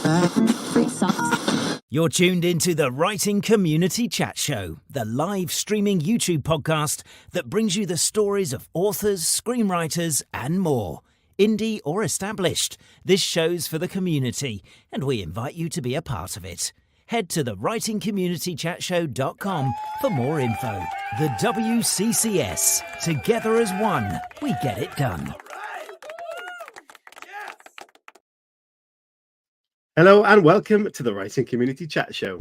Free socks. You're tuned into the Writing Community Chat Show, the live streaming YouTube podcast that brings you the stories of authors, screenwriters, and more. Indie or established, this show's for the community, and we invite you to be a part of it. Head to thewritingcommunitychatshow.com for more info. The WCCS. Together as one, we get it done. Hello and welcome to the Writing Community Chat Show.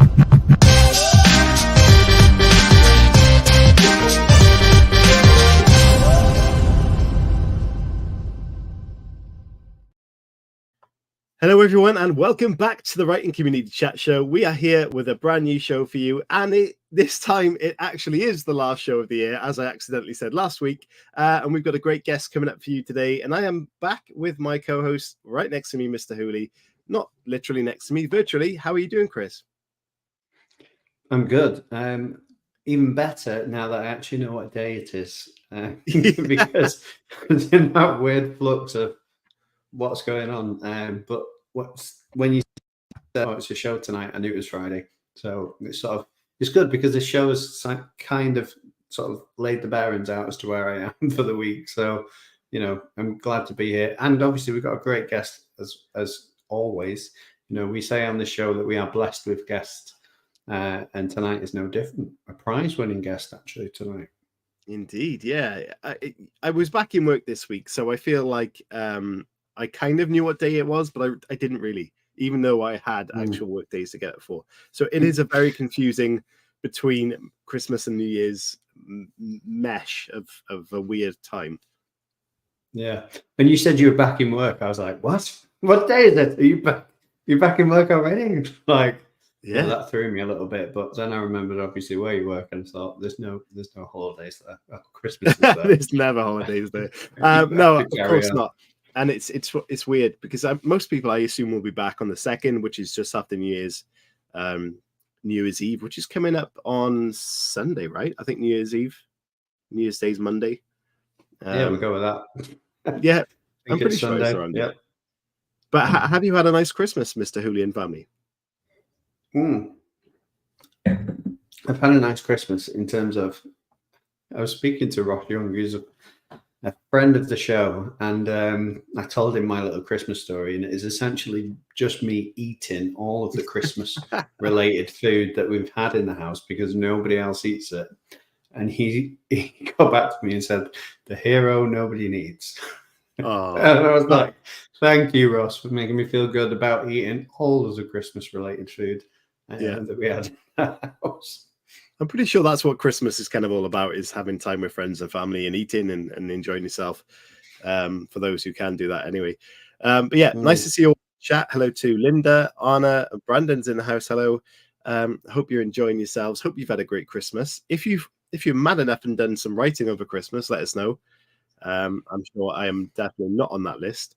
Hello everyone and welcome back to the Writing Community Chat Show. We are here with a brand new show for you, and this time it actually is the last show of the year, as I accidentally said last week, and we've got a great guest coming up for you today, and I am back with my co-host right next to me, Mr. Hooley. Not literally next to me, virtually. How are you doing, Chris? I'm good. Even better now that I actually know what day it is, because it's in that weird flux of what's going on. But when you said, it's a show tonight, I knew it was Friday. So it's good because the show has kind of sort of laid the bearings out as to where I am for the week. So, you know, I'm glad to be here. And obviously we've got a great guest as always. You know, we say on the show that we are blessed with guests, and tonight is no different. A prize-winning guest actually tonight. Indeed, yeah. I was back in work this week, so I feel like I kind of knew what day it was, but I didn't really, even though I had actual work days to get it for. So it is a very confusing between Christmas and New Year's mesh of a weird time. Yeah, and you said you were back in work. I was like, what? What day is it? Are you back? You're back in work already? Like, yeah, that threw me a little bit. But then I remembered obviously where you work and thought, there's no holidays there. Oh, Christmas is there. There's never holidays there. No, of course not. And it's weird because most people I assume will be back on the 2nd, which is just after New Year's Eve, which is coming up on Sunday, right? I think New Year's Day is Monday. Yeah, we'll go with that. Yeah, I'm pretty sure it's around. Yeah. But have you had a nice Christmas, Mr. Hooley and family? I've had a nice Christmas in terms of, I was speaking to Ross Young, who's a friend of the show, and I told him my little Christmas story, and it is essentially just me eating all of the Christmas related food that we've had in the house because nobody else eats it. And he got back to me and said, "The hero nobody needs." Oh. And I was like, thank you, Ross, for making me feel good about eating all of the Christmas related food that we had in the house. I'm pretty sure that's what Christmas is kind of all about, is having time with friends and family and eating and enjoying yourself, for those who can do that anyway. But yeah, nice to see you all chat. Hello to Linda, Anna, and Brandon's in the house. Hello. Hope you're enjoying yourselves. Hope you've had a great Christmas. If you're mad enough and done some writing over Christmas, let us know. I'm sure I am definitely not on that list.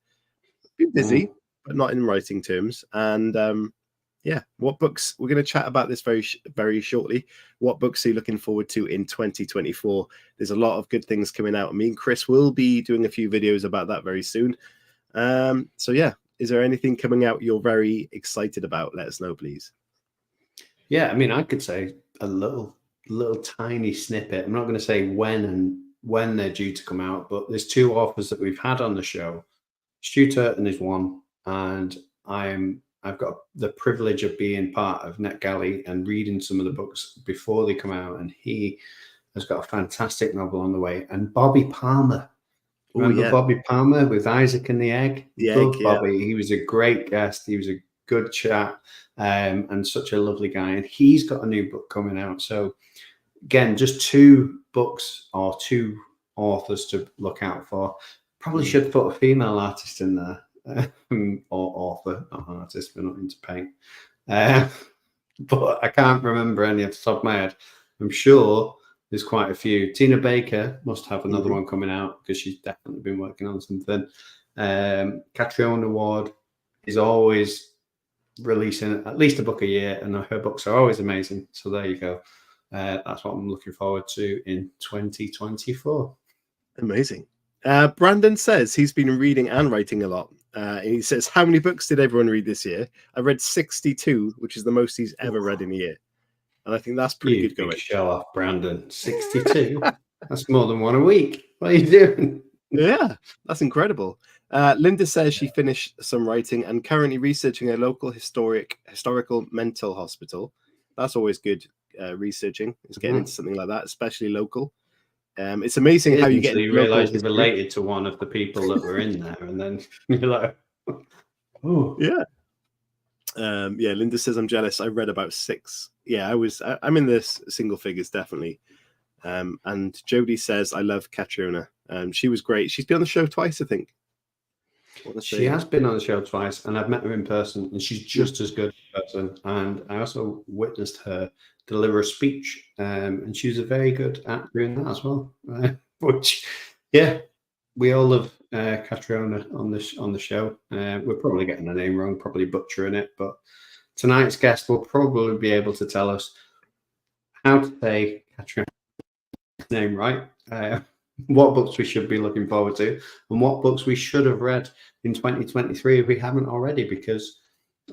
Been busy, but not in writing terms. And what books we're going to chat about this very, very shortly. What books are you looking forward to in 2024? There's a lot of good things coming out. Me and Chris will be doing a few videos about that very soon. So yeah, is there anything coming out you're very excited about? Let us know, please. Yeah, I mean, I could say a little tiny snippet. I'm not going to say when they're due to come out, but there's 2 authors that we've had on the show. Stu Turton is one, and I've got the privilege of being part of NetGalley and reading some of the books before they come out, and he has got a fantastic novel on the way. And Bobby Palmer. Remember Bobby Palmer with Isaac and the Egg? Bobby. He was a great guest. He was a good chat, and such a lovely guy. And he's got a new book coming out. So again, just 2 books or 2 authors to look out for. Probably should put a female artist in there, or author, not artist. We're not into paint, but I can't remember any off the top of my head. I'm sure there's quite a few. Tina Baker must have another one coming out because she's definitely been working on something. Catriona Ward is always releasing at least a book a year, and her books are always amazing. So there you go. That's what I'm looking forward to in 2024. Amazing. Brandon says he's been reading and writing a lot. And he says, how many books did everyone read this year? I read 62, which is the most he's ever read in a year. And I think that's pretty good going. Show off, Brandon. 62. That's more than one a week. What are you doing? Yeah, that's incredible. Linda says she finished some writing and currently researching a local historical mental hospital. That's always good researching. Is getting into something like that, especially local. It's amazing how you get. You realise you're related to one of the people that were in there, and then you're like, oh yeah. Yeah, Linda says I'm jealous. I read about 6. Yeah, I'm in the single figures definitely. And Jody says I love Catriona. She was great. She's been on the show twice, I think. She has been on the show twice, and I've met her in person, and she's just as good in person. And I also witnessed her deliver a speech, and she was a very good at doing that as well. Which, yeah, we all love Catriona on the show. We're probably getting the name wrong, probably butchering it, but tonight's guest will probably be able to tell us how to say Catriona's name right. What books we should be looking forward to, and what books we should have read in 2023 if we haven't already, because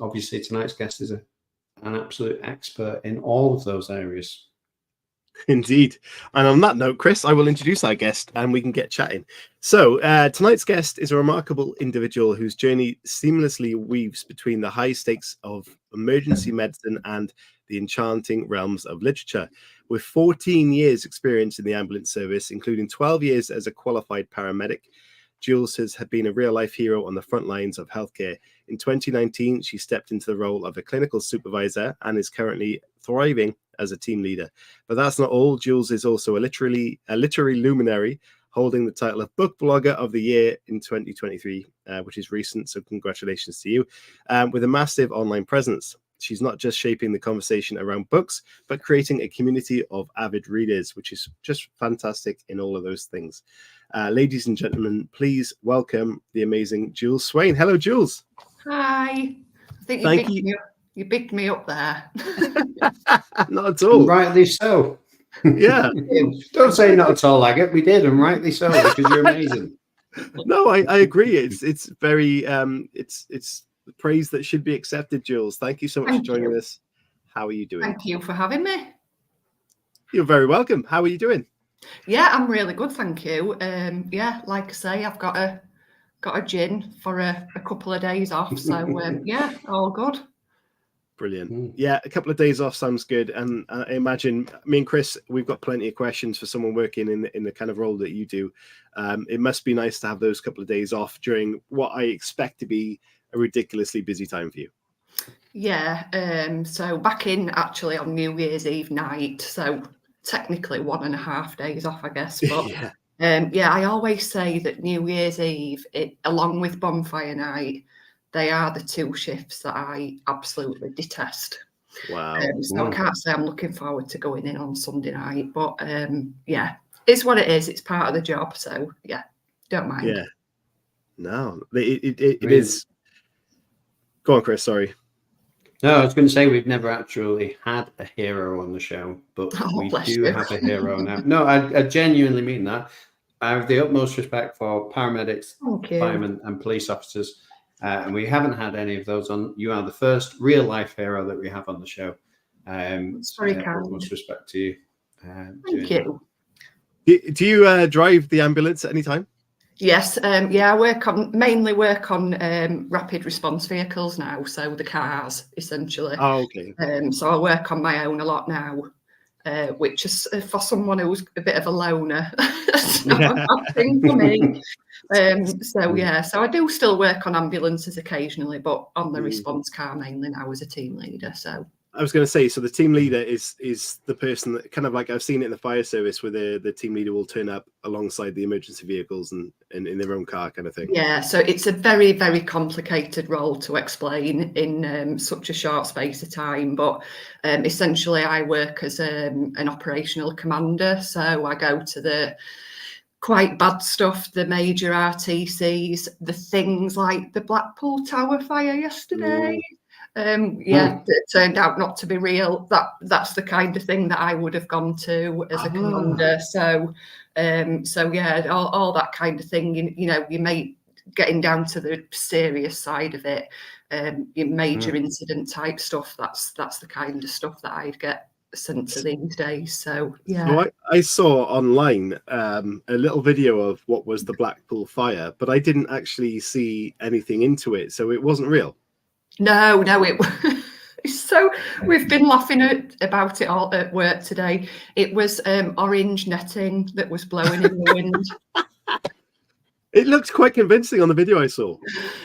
obviously tonight's guest is an absolute expert in all of those areas. Indeed. And on that note, Chris, I will introduce our guest and we can get chatting. So tonight's guest is a remarkable individual whose journey seamlessly weaves between the high stakes of emergency medicine and the enchanting realms of literature. With 14 years experience in the ambulance service, including 12 years as a qualified paramedic, Jules has been a real-life hero on the front lines of healthcare. In 2019, she stepped into the role of a clinical supervisor and is currently thriving as a team leader. But that's not all. Jules is also a literary luminary, holding the title of Book Blogger of the Year in 2023, which is recent, so congratulations to you, with a massive online presence. She's not just shaping the conversation around books, but creating a community of avid readers, which is just fantastic in all of those things. Ladies and gentlemen, please welcome the amazing Jules Swain. Hello, Jules. Hi. I think you bigged me up there. Not at all. And rightly so. Yeah. Don't say not at all, Agate. We did, and rightly so, because you're amazing. No, I agree. It's very it's praise that should be accepted, Jules. Thank you so much for joining us. How are you doing? Thank you for having me. You're very welcome. How are you doing? Yeah, I'm really good, thank you. Yeah, like I say, I've got a gin for a couple of days off, so yeah, all good. Brilliant. Yeah, a couple of days off sounds good. And I imagine me and Chris, we've got plenty of questions for someone working in the kind of role that you do. It must be nice to have those couple of days off during what I expect to be a ridiculously busy time for you. Yeah, so back in actually on New Year's Eve night, so technically 1.5 days off, I guess. But yeah, I always say that New Year's Eve, along with bonfire night, they are the 2 shifts that I absolutely detest. Wow. So I can't say I'm looking forward to going in on Sunday night, but yeah, it's what it is. It's part of the job. So yeah, don't mind. Yeah. No, it is. Go on, Chris. Sorry. No, I was going to say we've never actually had a hero on the show, but we do have a hero now. No, I genuinely mean that. I have the utmost respect for paramedics, firemen, and police officers, and we haven't had any of those on. You are the first real life hero that we have on the show. It's very kind. Utmost respect to you. Thank you. Do you drive the ambulance at any time? Yes, yeah, I mainly work on rapid response vehicles now, so the cars essentially. Oh, okay. So I work on my own a lot now, which is for someone who's a bit of a loner, it's not a bad thing for me. So yeah, so I do still work on ambulances occasionally, but on the response car mainly now as a team leader. So I was going to say, so the team leader is the person that kind of like I've seen it in the fire service where the team leader will turn up alongside the emergency vehicles and in their own car kind of thing. Yeah, so it's a very, very complicated role to explain in such a short space of time. But essentially I work as an operational commander. So I go to the quite bad stuff, the major RTCs, the things like the Blackpool Tower fire yesterday. It turned out not to be real. That's the kind of thing that I would have gone to as a commander. So yeah, all that kind of thing. You know, you may getting down to the serious side of it, your major incident type stuff, that's the kind of stuff that I'd get sent to these days. So yeah. So I saw online a little video of what was the Blackpool fire, but I didn't actually see anything into it, so it wasn't real. No, it so we've been laughing about it all at work today. It was orange netting that was blowing in the wind. It looked quite convincing on the video I saw.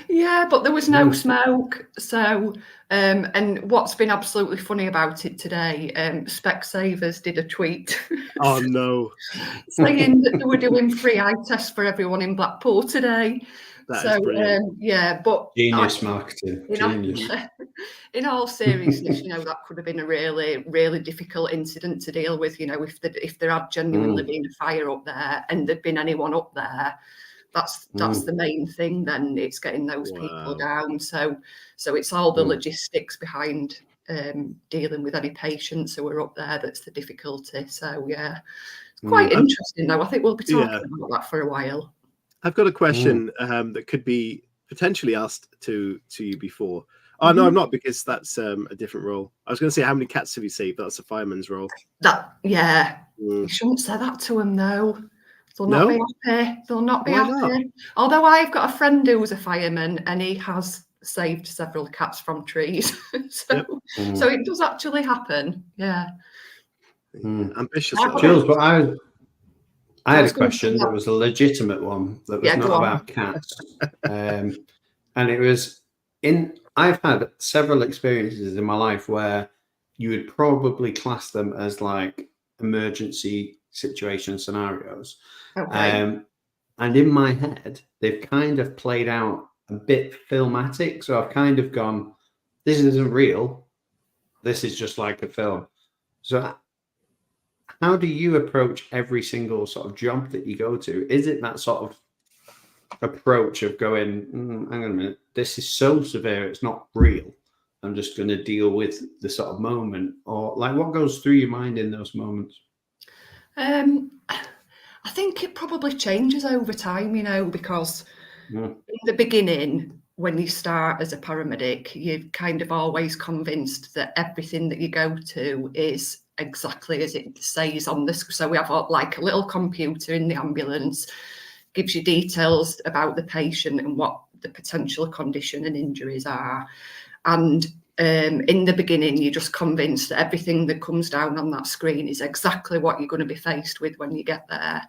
Yeah, but there was no smoke. So, and what's been absolutely funny about it today, Specsavers did a tweet. Oh no! Saying that they were doing free eye tests for everyone in Blackpool today. That is brilliant. Yeah, but genius marketing. Genius. In all seriousness, that could have been a really, really difficult incident to deal with. If there had genuinely been a fire up there and there'd been anyone up there. That's the main thing. Then it's getting those people down. So it's all the logistics behind dealing with any patients who are up there that's the difficulty. So yeah, it's quite interesting though. I think we'll be talking about that for a while. I've got a question that could be potentially asked to you before. Oh no, I'm not, because that's a different role. I was going to say, how many cats have you saved? That's a fireman's role. You shouldn't say that to them though. They'll not be happy. They'll not be happy. Although I've got a friend who's a fireman and he has saved several cats from trees. So it does actually happen. Yeah. Ambitious. Jules, but I had a question that was a legitimate one that was not about cats. And it was I've had several experiences in my life where you would probably class them as like emergency situation scenarios. Okay. And in my head, they've kind of played out a bit filmatic. So I've kind of gone, this isn't real. This is just like a film. So how do you approach every single sort of job that you go to? Is it that sort of approach of going, hang on a minute, this is so severe, it's not real. I'm just going to deal with the sort of moment? Or like, what goes through your mind in those moments? I think it probably changes over time, because in the beginning, when you start as a paramedic, you're kind of always convinced that everything that you go to is exactly as it says on the screen. So we have like a little computer in the ambulance, gives you details about the patient and what the potential condition and injuries are. And in the beginning, you're just convinced that everything that comes down on that screen is exactly what you're going to be faced with when you get there.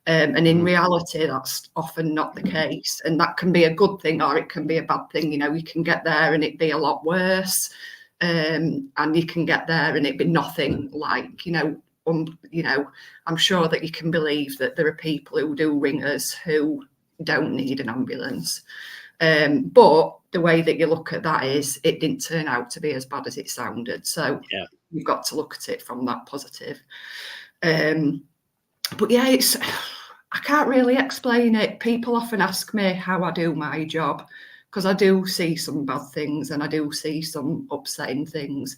And in reality, that's often not the case. And that can be a good thing or it can be a bad thing. You can get there and it be a lot worse. And you can get there and it be nothing like, I'm sure that you can believe that there are people who do ring us who don't need an ambulance. But the way that you look at that is it didn't turn out to be as bad as it sounded. So you've got to look at it from that positive. But yeah, I can't really explain it. People often ask me how I do my job, because I do see some bad things and I do see some upsetting things.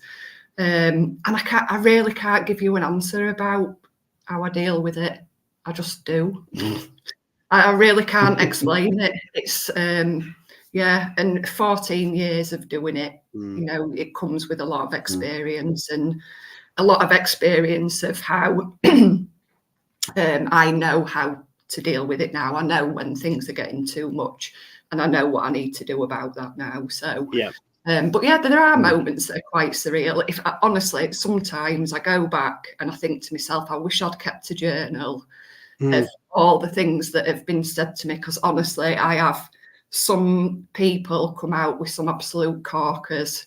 And I really can't give you an answer about how I deal with it. I just do. I really can't explain it. It's and 14 years of doing it, it comes with a lot of experience and a lot of experience of how I know how to deal with it now. I know when things are getting too much and I know what I need to do about that now. So but yeah, there are moments that are quite surreal. Honestly, sometimes I go back and I think to myself, I wish I'd kept a journal of all the things that have been said to me, because honestly, I have some people come out with some absolute corkers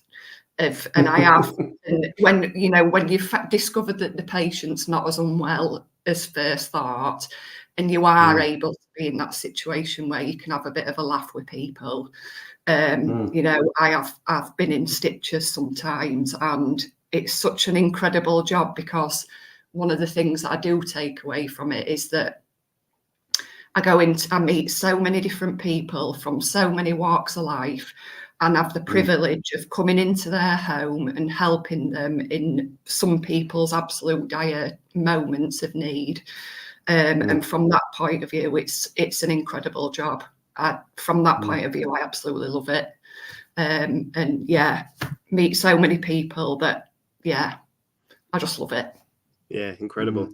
and I have, and when you've discovered that the patient's not as unwell as first thought, and you are able to be in that situation where you can have a bit of a laugh with people. I've been in stitches sometimes, and it's such an incredible job, because one of the things that I do take away from it is that I meet so many different people from so many walks of life, and have the privilege of coming into their home and helping them in some people's absolute dire moments of need. And from that point of view, it's an incredible job. from that point of view, I absolutely love it. And yeah, meet so many people that, yeah, I just love it. Yeah, incredible.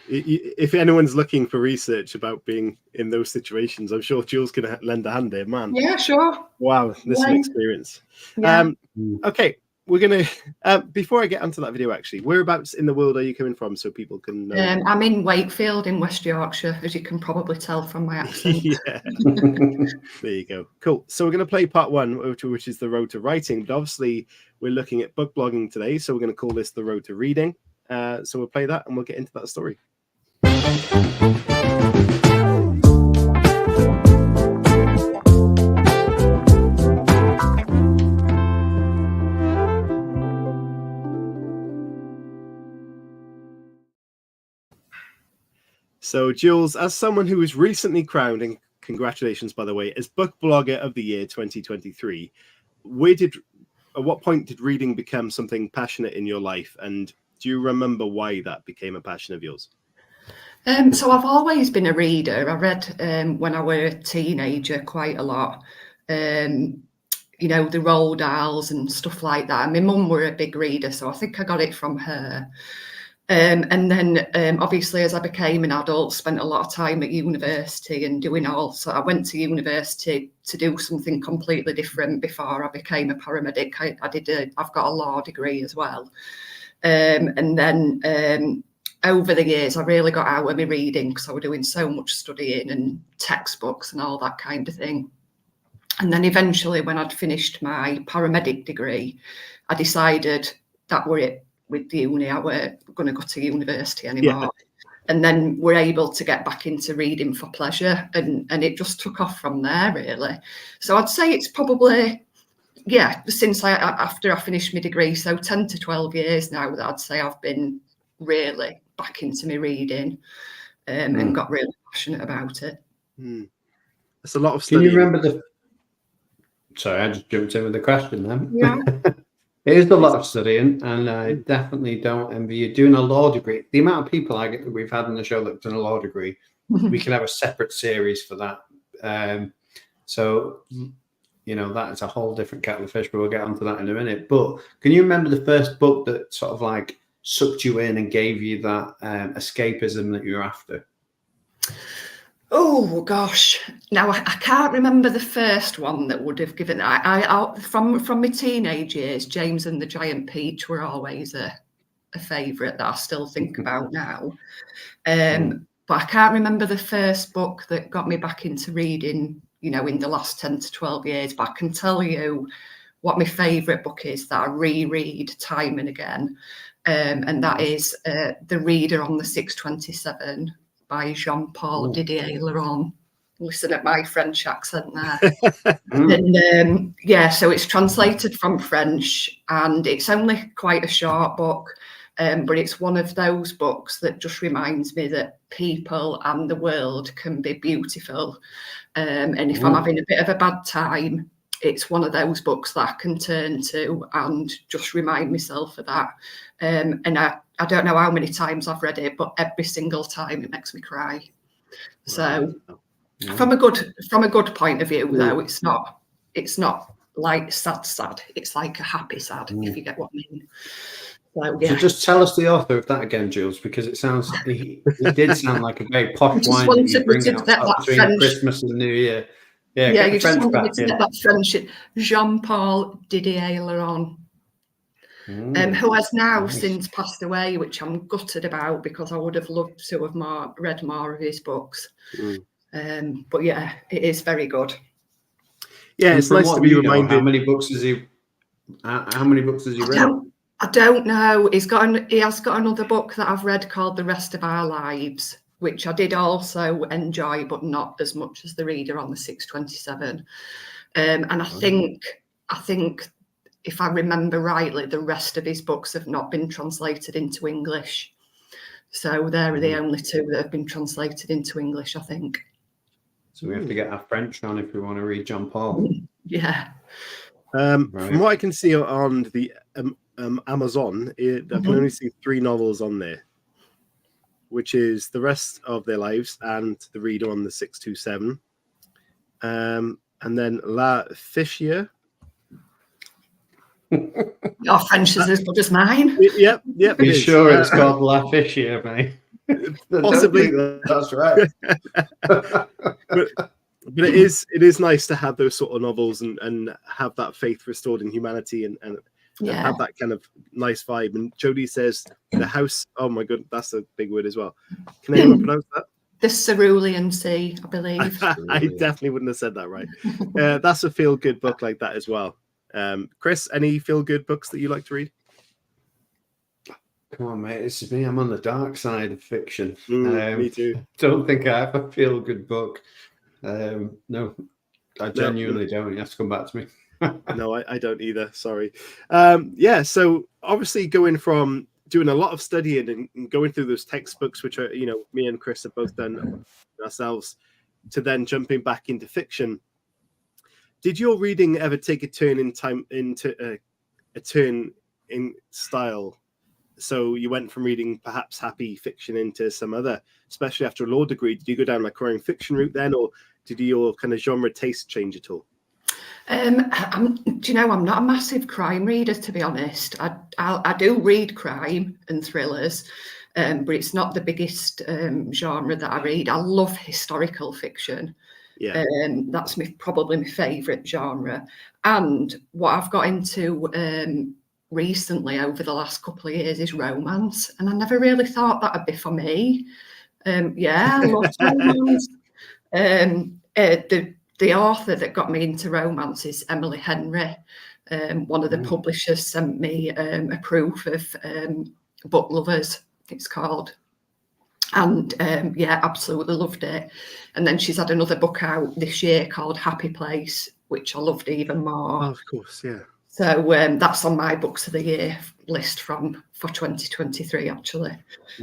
If anyone's looking for research about being in those situations, I'm sure Jules can lend a hand there, man. Yeah, sure. Wow, this is an experience. Yeah. Okay, we're gonna before I get onto that video, actually, whereabouts in the world are you coming from so people can know? I'm in Wakefield in West Yorkshire, as you can probably tell from my accent. Yeah. There you go. Cool. So we're going to play part one, which is the road to writing. But obviously, we're looking at book blogging today, so we're going to call this the road to reading. So we'll play that and we'll get into that story. So, Jules, as someone who was recently crowned, and congratulations, by the way, as Book Blogger of the Year 2023, at what point did reading become something passionate in your life? And do you remember why that became a passion of yours? So I've always been a reader. I read when I was a teenager quite a lot. You know, the Roald Dahls and stuff like that. My mum were a big reader, so I think I got it from her. And then obviously as I became an adult, spent a lot of time at university and doing all. So I went to university to do something completely different before I became a paramedic. I've got a law degree as well. And then over the years, I really got out of my reading because I was doing so much studying and textbooks and all that kind of thing. And then eventually when I'd finished my paramedic degree, I decided that were it. With the uni, I weren't going to go to university anymore. Yeah. And then we're able to get back into reading for pleasure, and it just took off from there, really. So I'd say it's probably, since after I finished my degree, so 10 to 12 years now that I'd say I've been really back into my reading and got really passionate about it. That's a lot of studying. Can you remember Sorry, I just jumped in with the question then. Yeah. It is a lot of studying, and I definitely don't envy you doing a law degree. The amount of people we've had on the show that have done a law degree, we can have a separate series for that. So, you know, that is a whole different kettle of fish, but we'll get onto that in a minute. But can you remember the first book that sort of like sucked you in and gave you that escapism that you were after? Oh gosh, now I can't remember the first one that would have given. From my teenage years, James and the Giant Peach were always a favourite that I still think about now. But I can't remember the first book that got me back into reading, you know, in the last 10 to 12 years. But I can tell you what my favourite book is that I reread time and again, and that is The Reader on the 627. By Jean-Paul Didier Laurent. Listen at my French accent there. And so it's translated from French, and it's only quite a short book, but it's one of those books that just reminds me that people and the world can be beautiful. And if I'm having a bit of a bad time, it's one of those books that I can turn to and just remind myself of that. And I don't know how many times I've read it, but every single time it makes me cry. So from a good point of view, though, it's not like sad. It's like a happy sad, if you get what I mean. So just tell us the author of that again, Jules, because it sounds he did sound like a very posh wine that you bring out between Christmas and New Year. Yeah, you just wanted to get that friendship. Jean-Paul Didier Laurent. Who has now since passed away, which I'm gutted about because I would have loved to have read more of his books. But yeah, it is very good. Yeah, it's nice to be reminded. How many books has he read? I don't know. He has got another book that I've read called The Rest of Our Lives, which I did also enjoy, but not as much as The Reader on the 627. And I think if I remember rightly, the rest of his books have not been translated into English. So they're the only two that have been translated into English, I think. So we have to get our French on if we want to read Jean-Paul. Yeah. From what I can see on the Amazon, I can only see 3 novels on there, which is The Rest of Their Lives and The Reader on the 627. And then La Fishier. Your French is as good as mine. Yep. Are you sure it's called La Fishier, mate? Possibly. I don't think that's right. But it is nice to have those sort of novels and have that faith restored in humanity and have that kind of nice vibe. And Jodie says the house. Oh my god, that's a big word as well. Can anyone pronounce that? The Cerulean Sea, I believe. I definitely wouldn't have said that right. That's a feel-good book like that as well. Chris, any feel-good books that you like to read? Come on, mate. This is me. I'm on the dark side of fiction. Me too. Don't think I have a feel-good book. No, I genuinely don't. You have to come back to me. No, I don't either. Sorry. So obviously going from doing a lot of studying and going through those textbooks, which are, me and Chris have both done ourselves, to then jumping back into fiction. Did your reading ever take a turn into a turn in style? So you went from reading perhaps happy fiction into some other, especially after a law degree. Did you go down like crime fiction route then, or did your kind of genre taste change at all? I'm not a massive crime reader, to be honest. I do read crime and thrillers, but it's not the biggest genre that I read. I love historical fiction. Yeah, that's probably my favourite genre. And what I've got into recently over the last couple of years is romance, and I never really thought that'd be for me. I love romance. The author that got me into romance is Emily Henry. One of the publishers sent me a proof of Book Lovers, it's called. And absolutely loved it. And then she's had another book out this year called Happy Place, which I loved even more. Oh, of course, yeah. So that's on my books of the year list for 2023, actually.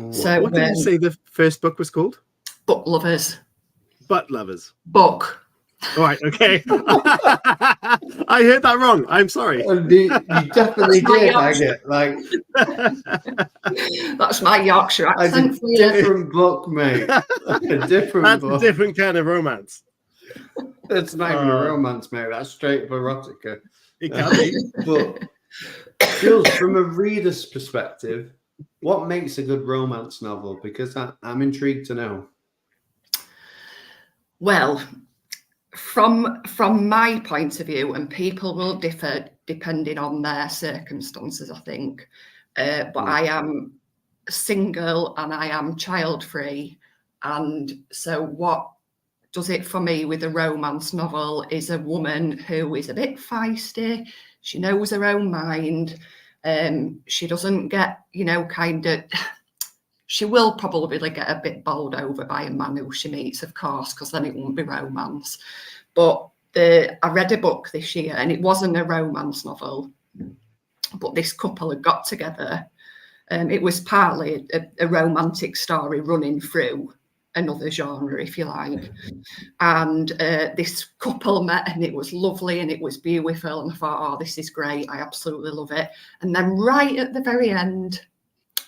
So what did you say the first book was called? Book Lovers. Butt Lovers. Book. All right, okay. I heard that wrong. I'm sorry. You definitely did. That's my Yorkshire accent. A different book, mate. A different book. A different kind of romance. It's not even a romance, mate. That's straight up erotica. It can be. But Jules, from a reader's perspective, what makes a good romance novel? Because I'm intrigued to know. Well, from my point of view, and people will differ depending on their circumstances, I think. But I am single and I am child-free. And so what does it for me with a romance novel is a woman who is a bit feisty. She knows her own mind. She doesn't get, she will probably get a bit bowled over by a man who she meets, of course, because then it won't be romance. But I read a book this year and it wasn't a romance novel, but this couple had got together. It was partly a romantic story running through another genre, if you like. And this couple met and it was lovely and it was beautiful. And I thought, this is great. I absolutely love it. And then right at the very end,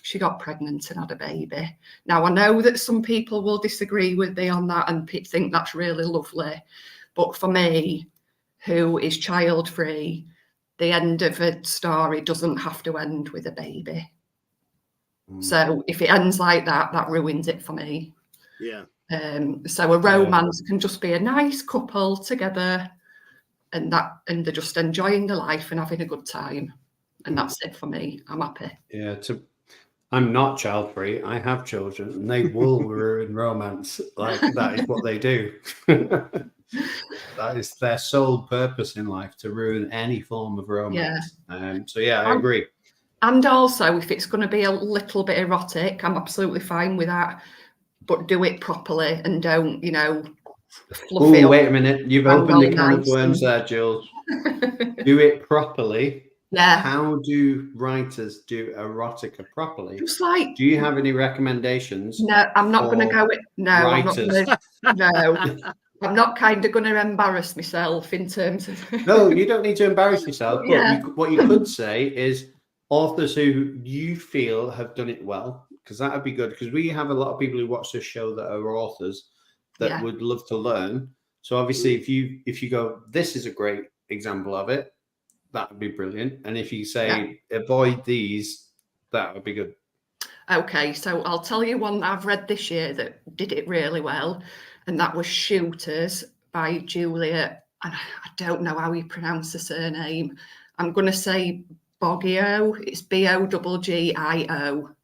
she got pregnant and had a baby. Now, I know that some people will disagree with me on that and think that's really lovely. But for me, who is child-free, the end of a story doesn't have to end with a baby. So if it ends like that, that ruins it for me. Yeah. So a romance can just be a nice couple together and they're just enjoying their life and having a good time. And that's it for me. I'm happy. Yeah. I'm not child free. I have children and they will ruin romance. Like that is what they do. That is their sole purpose in life, to ruin any form of romance. Yeah. I agree. And also, if it's going to be a little bit erotic, I'm absolutely fine with that. But do it properly and don't, fluff it up. Wait a minute. You've opened the can of worms there, Jules. Do it properly. Yeah. How do writers do erotica properly? Just like. Do you have any recommendations? No, I'm not going to go with. No, writers? I'm not kind of going to embarrass myself in terms of. No, you don't need to embarrass yourself. But what you could say is authors who you feel have done it well, because that would be good. Because we have a lot of people who watch this show that are authors that would love to learn. So obviously, if you go, this is a great example of it, that would be brilliant. And if you say avoid these, that would be good. Okay, so I'll tell you one that I've read this year that did it really well, and that was Shooters by Julia. And I don't know how you pronounce the surname. I'm going to say Boggio. It's Boggio.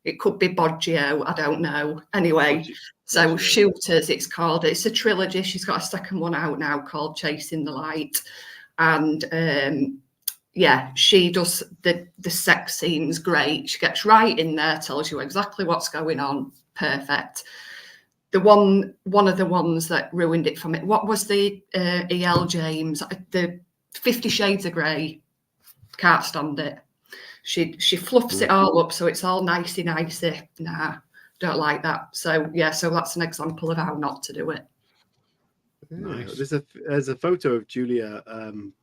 It could be Boggio. I don't know. Anyway, so Shooters, it's called. It's a trilogy. She's got a second one out now called Chasing the Light. And she does the sex scenes great. She gets right in there, tells you exactly what's going on. Perfect. One of the ones that ruined it for me. What was the E.L. James? The 50 Shades of Grey. Can't stand it. She fluffs it all up so it's all nicey. Nah, don't like that. So that's an example of how not to do it. Nice. There's a photo of Julia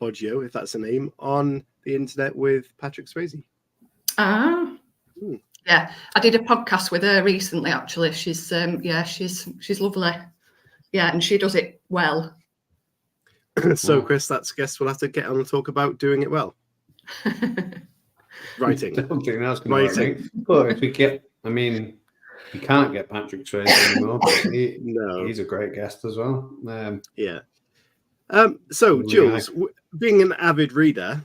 Boggio, if that's a name, on the internet with Patrick Swayze. Yeah, I did a podcast with her recently. Actually, she's lovely. Yeah, and she does it well. So, Chris, guess we'll have to get on and talk about doing it well. Writing. I don't think that's going to work. But if we get, you can't get Patrick Swayze anymore. But he's a great guest as well. So, Jules, being an avid reader,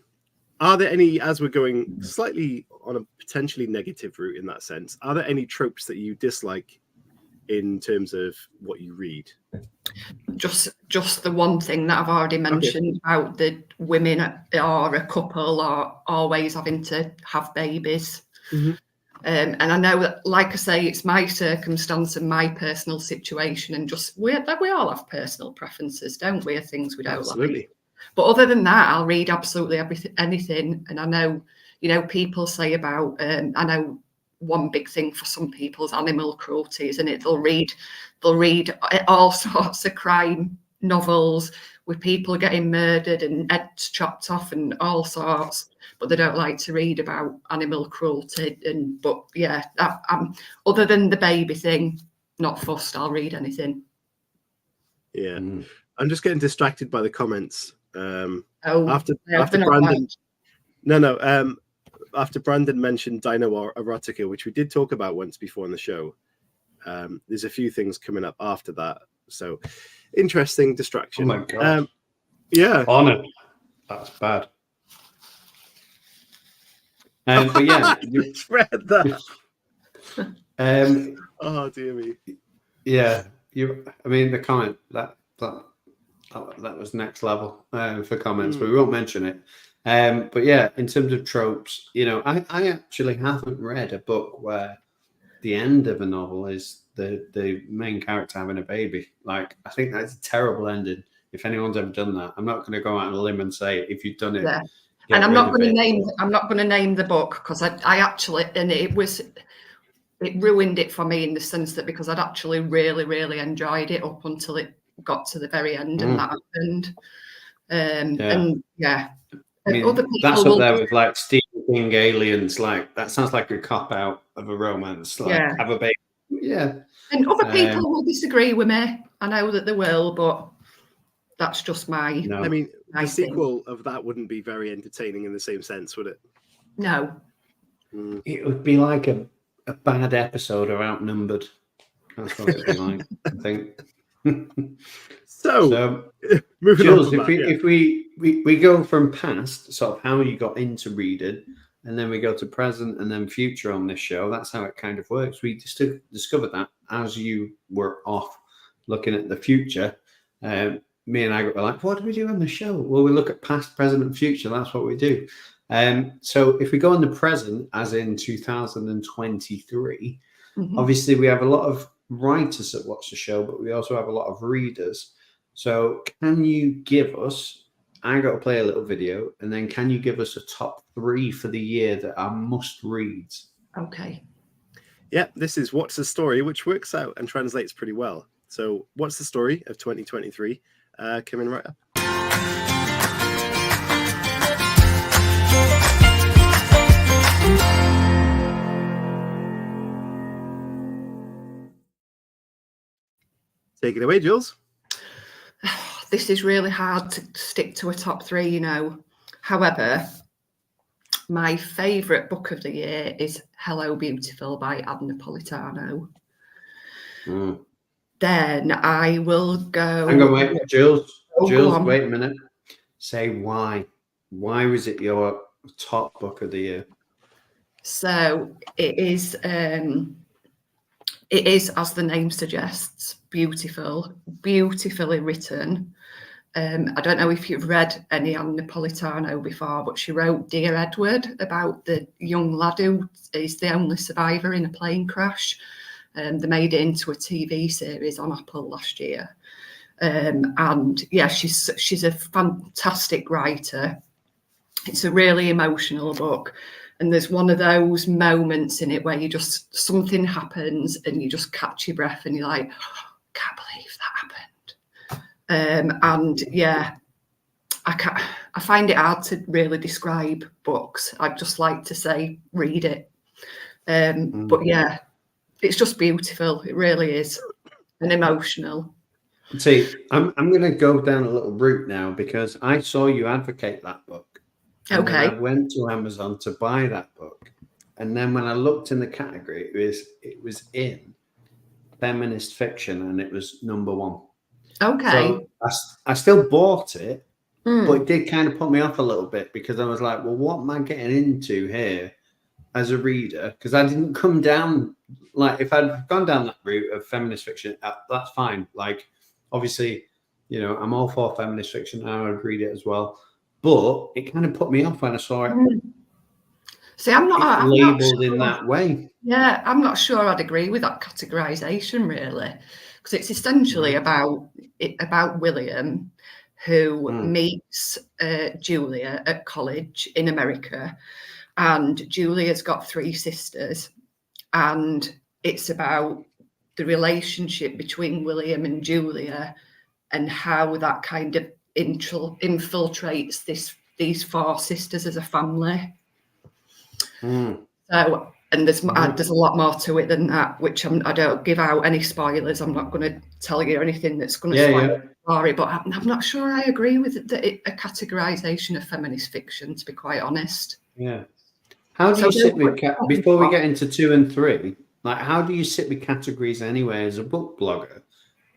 are there any, as we're going slightly on a potentially negative route in that sense, are there any tropes that you dislike in terms of what you read? Just the one thing that I've already mentioned about the women or a couple are always having to have babies. Mm-hmm. And I know that, like I say, it's my circumstance and my personal situation, and we all have personal preferences, don't we? Things we don't like. But other than that, I'll read absolutely anything. And I know, people say about, I know one big thing for some people is animal cruelty, isn't it? They'll read all sorts of crime novels with people getting murdered and heads chopped off and all sorts, but they don't like to read about animal cruelty. Other than the baby thing, not fussed. I'll read anything. Yeah, I'm just getting distracted by the comments. After Brandon, after Brandon mentioned Dino Erotica, which we did talk about once before on the show, there's a few things coming up after that. So interesting distraction. Oh my God. On it. That's bad. But yeah, you read that. Oh dear me. Yeah, the comment that was next level for comments, but we won't mention it. But yeah, in terms of tropes, I actually haven't read a book where the end of a novel is the main character having a baby. Like, I think that's a terrible ending. If anyone's ever done that, I'm not going to go out on a limb and say if you've done it. Yeah. And I'm not going to name the book because I actually, and it ruined it for me in the sense that because I'd actually really, really enjoyed it up until it got to the very end and that happened. Other people that's up there with like Stephen King Aliens. Like, that sounds like a cop out of a romance. Like, have a baby. Yeah. And other people will disagree with me. I know that they will, but that's just my. No. The sequel of that wouldn't be very entertaining in the same sense, would it? No. It would be like a bad episode of Outnumbered. That's what it'd be like, I think. So moving Jules, on. If we go from past, sort of how you got into reading, and then we go to present and then future on this show. That's how it kind of works. We discovered that as you were off looking at the future. Me and I were like, what do we do on the show? Well, we look at past, present, and future. That's what we do. So if we go on the present, as in 2023, obviously we have a lot of writers that watch the show, but we also have a lot of readers. So can you give us, I got to play a little video, and then can you give us a top 3 for the year that are must reads? Okay. Yeah, this is What's the Story, which works out and translates pretty well. So what's the story of 2023? Coming right up. Take it away, Jules. this is really hard to stick to a top 3, you know. However, my favourite book of the year is Hello Beautiful by Ad Napolitano. Then I will go. Hang on, wait, Jules, go on. wait a minute. Say why. Why was it your top book of the year? So it is, as the name suggests, beautifully written. I don't know if you've read any Anne Napolitano before, but she wrote Dear Edward about the young lad who is the only survivor in a plane crash. They made it into a TV series on Apple last year. And yeah, she's a fantastic writer. It's a really emotional book. And there's one of those moments in it where something happens and you just catch your breath and you're like, oh, can't believe that happened. And yeah, I find it hard to really describe books. I'd just like to say, read it. But yeah, it's just beautiful. It really is, and emotional. See, I'm going to go down a little route now because I saw you advocate that book. Okay. I went to Amazon to buy that book, and then when I looked in the category, it was in feminist fiction, and it was #1. Okay. So I still bought it, but it did kind of put me off a little bit because I was like, well, what am I getting into here as a reader? Because I didn't come down, like, if I'd gone down that route of feminist fiction, that's fine. Like, obviously, you know, I'm all for feminist fiction and I would read it as well. But it kind of put me off when I saw it. See, I'm not labeled in that way. Yeah, I'm not sure I'd agree with that categorization, really, because it's essentially about William, who meets Julia at college in America, and Julia's got 3 sisters, and it's about the relationship between William and Julia and how that kind of infiltrates these 4 sisters as a family. So, and there's a lot more to it than that, which I don't give out any spoilers. I'm not going to tell you anything that's going to spoil the story, but I'm not sure I agree with a categorization of feminist fiction, to be quite honest. Yeah. How do you sit with, before we get into 2 and 3, like, how do you sit with categories anyway as a book blogger?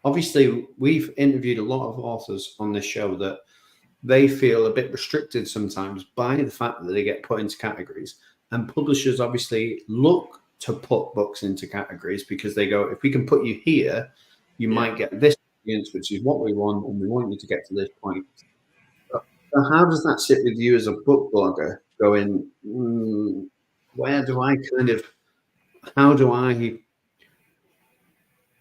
Obviously, we've interviewed a lot of authors on this show that they feel a bit restricted sometimes by the fact that they get put into categories. And publishers obviously look to put books into categories because they go, if we can put you here, you might get this audience, which is what we want, and we want you to get to this point. So how does that sit with you as a book blogger going, where do I how do I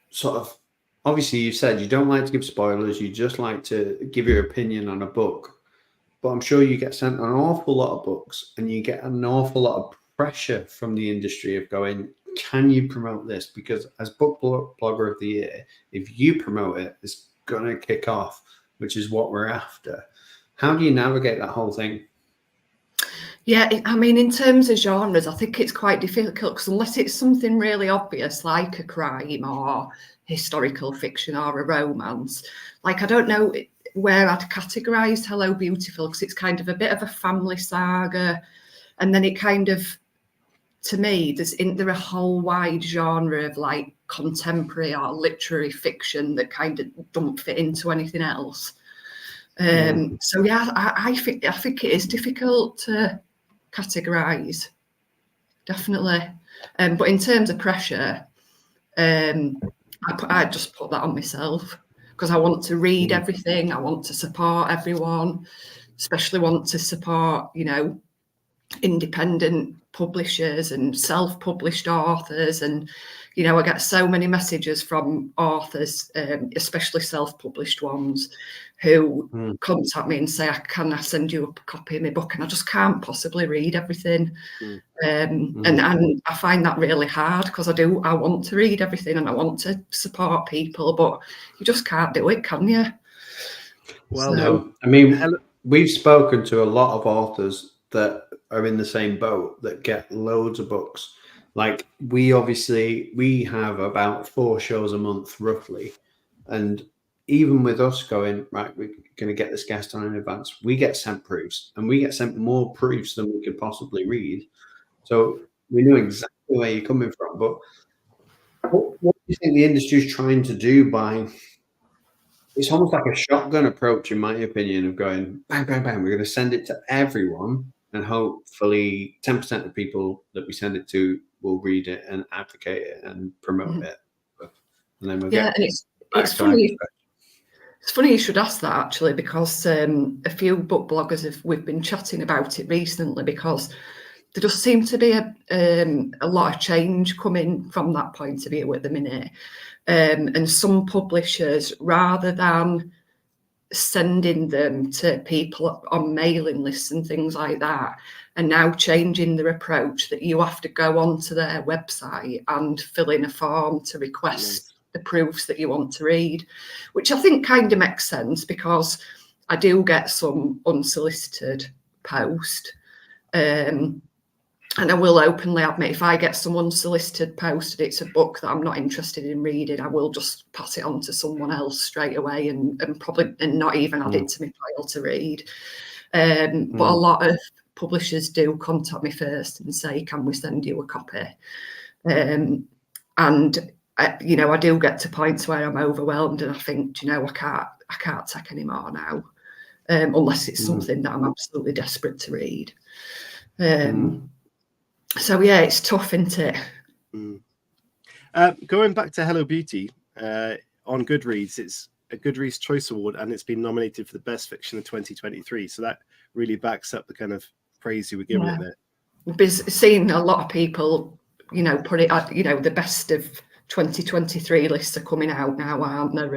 sort of, obviously you said you don't like to give spoilers, you just like to give your opinion on a book. But I'm sure you get sent an awful lot of books and you get an awful lot of pressure from the industry of going, can you promote this? Because as book blogger of the year, if you promote it, it's going to kick off, which is what we're after. How do you navigate that whole thing? Yeah, I mean, in terms of genres, I think it's quite difficult because unless it's something really obvious like a crime or historical fiction or a romance, like, I don't know where I'd categorised Hello Beautiful, because it's kind of a bit of a family saga, and then it kind of, to me, isn't there a whole wide genre of like contemporary or literary fiction that kind of don't fit into anything else. So yeah, I think it is difficult to categorise, definitely. But in terms of pressure, I just put that on myself, because I want to read everything. I want to support everyone, especially want to support, you know, independent publishers and self-published authors. And, you know, I get so many messages from authors, especially self-published ones, who contact me and say, can I send you a copy of my book? And I just can't possibly read everything. And I find that really hard, because I want to read everything and I want to support people, but you just can't do it, can you? Well, no. I mean, we've spoken to a lot of authors that are in the same boat, that get loads of books. Like, we have about 4 shows a month roughly, and even with us going, right, we're going to get this guest on in advance, we get sent proofs, and we get sent more proofs than we could possibly read. So we know exactly where you're coming from. But what do you think the industry is trying to do by, it's almost like a shotgun approach, in my opinion, of going, bang, bang, bang, we're going to send it to everyone, and hopefully 10% of people that we send it to will read it and advocate it and promote it. And then we'll get and it's funny. It's funny you should ask that, actually, because a few book bloggers we've been chatting about it recently, because there does seem to be a lot of change coming from that point of view at the minute. And some publishers, rather than sending them to people on mailing lists and things like that, are now changing their approach that you have to go onto their website and fill in a form to request the proofs that you want to read, which I think kind of makes sense, because I do get some unsolicited post. And I will openly admit, if I get some unsolicited post and it's a book that I'm not interested in reading, I will just pass it on to someone else straight away and probably not even add it to my pile to read. But a lot of publishers do contact me first and say, can we send you a copy? And I do get to points where I'm overwhelmed and I think, I can't take any more now, unless it's something that I'm absolutely desperate to read. So yeah, it's tough, isn't it? Going back to Hello Beauty, on Goodreads, it's a Goodreads Choice Award, and it's been nominated for the best fiction of 2023. So that really backs up the kind of praise you were giving it there. We've been seeing a lot of people, put it at, the best of 2023 lists are coming out now, aren't there?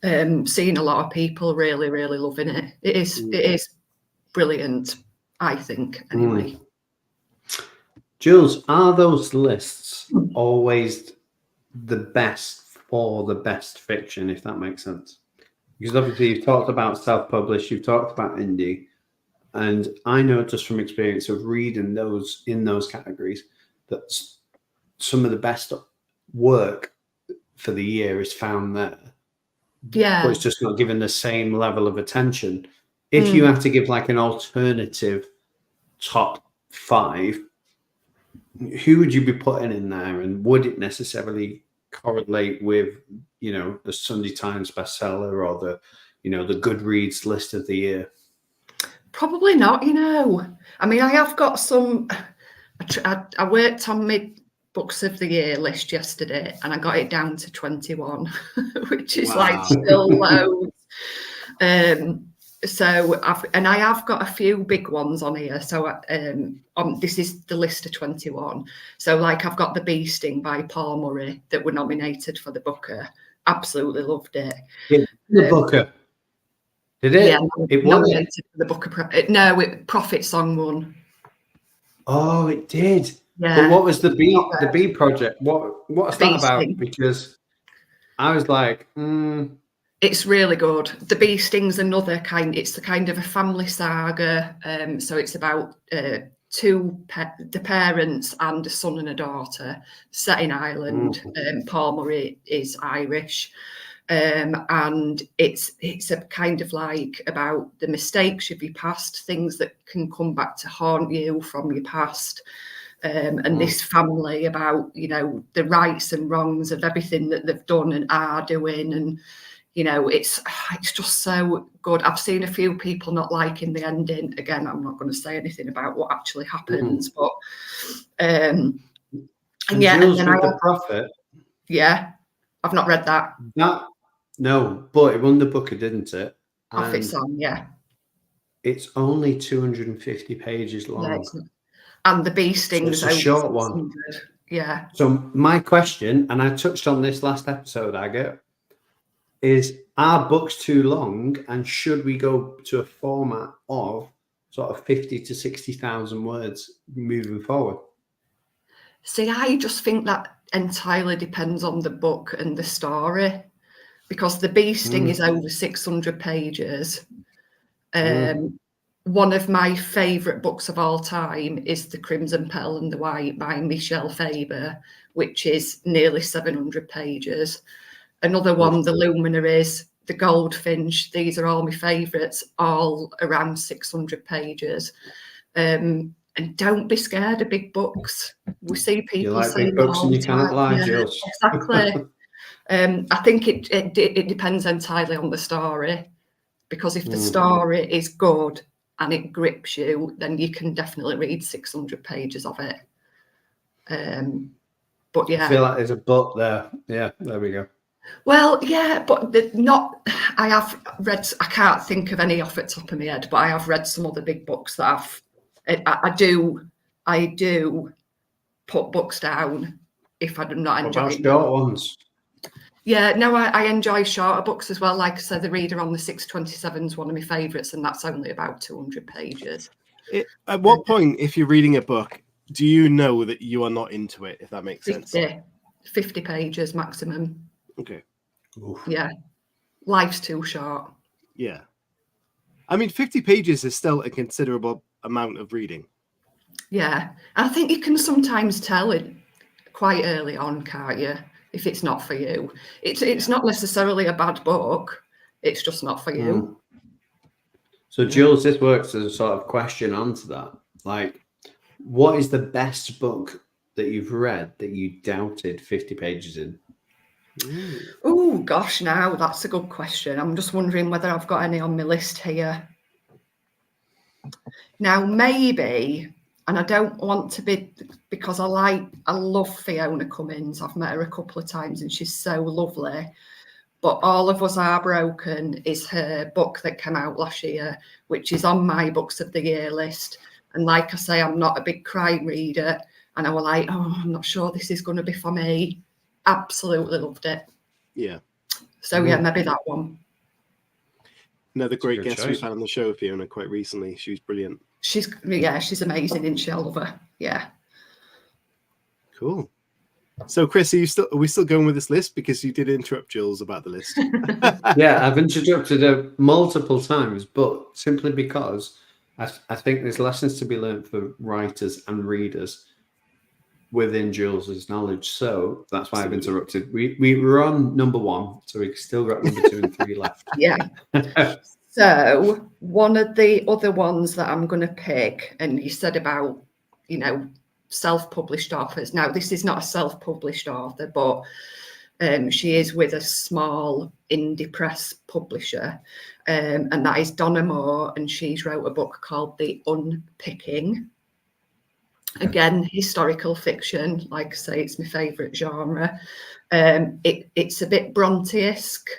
And seeing a lot of people really, really loving it. It is brilliant, I think, anyway. Jules, are those lists always the best for the best fiction, if that makes sense? Because obviously you've talked about self-published, you've talked about indie, and I know just from experience of reading those in those categories that some of the best work for the year is found there. Yeah. But it's just not given the same level of attention. If you have to give like an alternative top 5, who would you be putting in there, and would it necessarily correlate with, the Sunday Times bestseller or the Goodreads list of the year? Probably not, I mean, I have got some, I worked on my books of the year list yesterday and I got it down to 21, which is like still loads. So I have got a few big ones on here. So this is the list of 21. So like I've got The Bee Sting by Paul Murray that were nominated for the Booker. Absolutely loved it. The Booker. Did it? Yeah, it won nominated for the Booker. No, Prophet Song won. Oh, it did. Yeah. But what was the Bee Project? What's that about? Because I was like, It's really good. The Bee Sting's another kind. It's the kind of a family saga. So it's about the parents and a son and a daughter set in Ireland. Paul Murray is Irish. And it's a kind of like about the mistakes of your past, things that can come back to haunt you from your past. And this family about, the rights and wrongs of everything that they've done and are doing. And, it's just so good. I've seen a few people not liking the ending. Again, I'm not going to say anything about what actually happens, but and then The Prophet. Yeah, I've not read that. No, but it won the Booker, didn't it? Prophet Song, yeah. It's only 250 pages long. Yeah, and The Bee Sting is a short one. Yeah. So my question, and I touched on this last episode, Agate, is, are books too long, and should we go to a format of sort of 50 to 60,000 words moving forward? See, I just think that entirely depends on the book and the story, because The Bee Sting is over 600 pages. One of my favourite books of all time is The Crimson Pearl and the White by Michelle Faber, which is nearly 700 pages. Another one, The Luminaries, The Goldfinch. These are all my favourites, all around 600 pages. And don't be scared of big books. We see people You like saying big books all and the you cannot time. lie, Yeah, Jules. exactly. I think it depends entirely on the story, because if the story is good and it grips you, then you can definitely read 600 pages of it. But yeah, I feel like there's a but there. Yeah, there we go. well, yeah, but I have read, I can't think of any off the top of my head, but I have read some other big books that I do put books down if I'm not What about enjoying short them. ones? Yeah, no, I enjoy shorter books as well. Like I said, The Reader on the 627 is one of my favourites, and that's only about 200 pages. At what point, if you're reading a book, do you know that you are not into it, if that makes sense? 50 pages maximum. Okay. Oof. Yeah, life's too short. Yeah. I mean, 50 pages is still a considerable amount of reading. Yeah, I think you can sometimes tell it quite early on, can't you? If it's not for you, it's not necessarily a bad book. It's just not for you. So, Jules, this works as a sort of question onto that. Like, what is the best book that you've read that you doubted 50 pages in? Oh gosh, now that's a good question. I'm just wondering whether I've got any on my list here. Now, maybe, and I don't want to be, because I love Fiona Cummins. I've met her a couple of times and she's so lovely. But All of Us Are Broken is her book that came out last year, which is on my books of the year list. And like I say, I'm not a big crime reader. And I was like, oh, I'm not sure this is going to be for me. Absolutely loved it. Yeah. So yeah, maybe that one. Another great good guest choice. we've had on the show, Fiona, quite recently. She's brilliant. She's amazing, isn't she? I love her. Yeah. Cool. So, Chris, are we still going with this list? Because you did interrupt Jules about the list. Yeah, I've interrupted her multiple times, but simply because I think there's lessons to be learned for writers and readers within Jules's knowledge. So that's why I've interrupted. We were on number 1, so we've still got number 2 and 3 left. Yeah. So one of the other ones that I'm going to pick, and you said about, self-published authors. Now, this is not a self-published author, but she is with a small indie press publisher, and that is Donna Moore, and she's wrote a book called The Unpicking. Again, historical fiction. Like I say, it's my favourite genre. It's a bit Bronte-esque.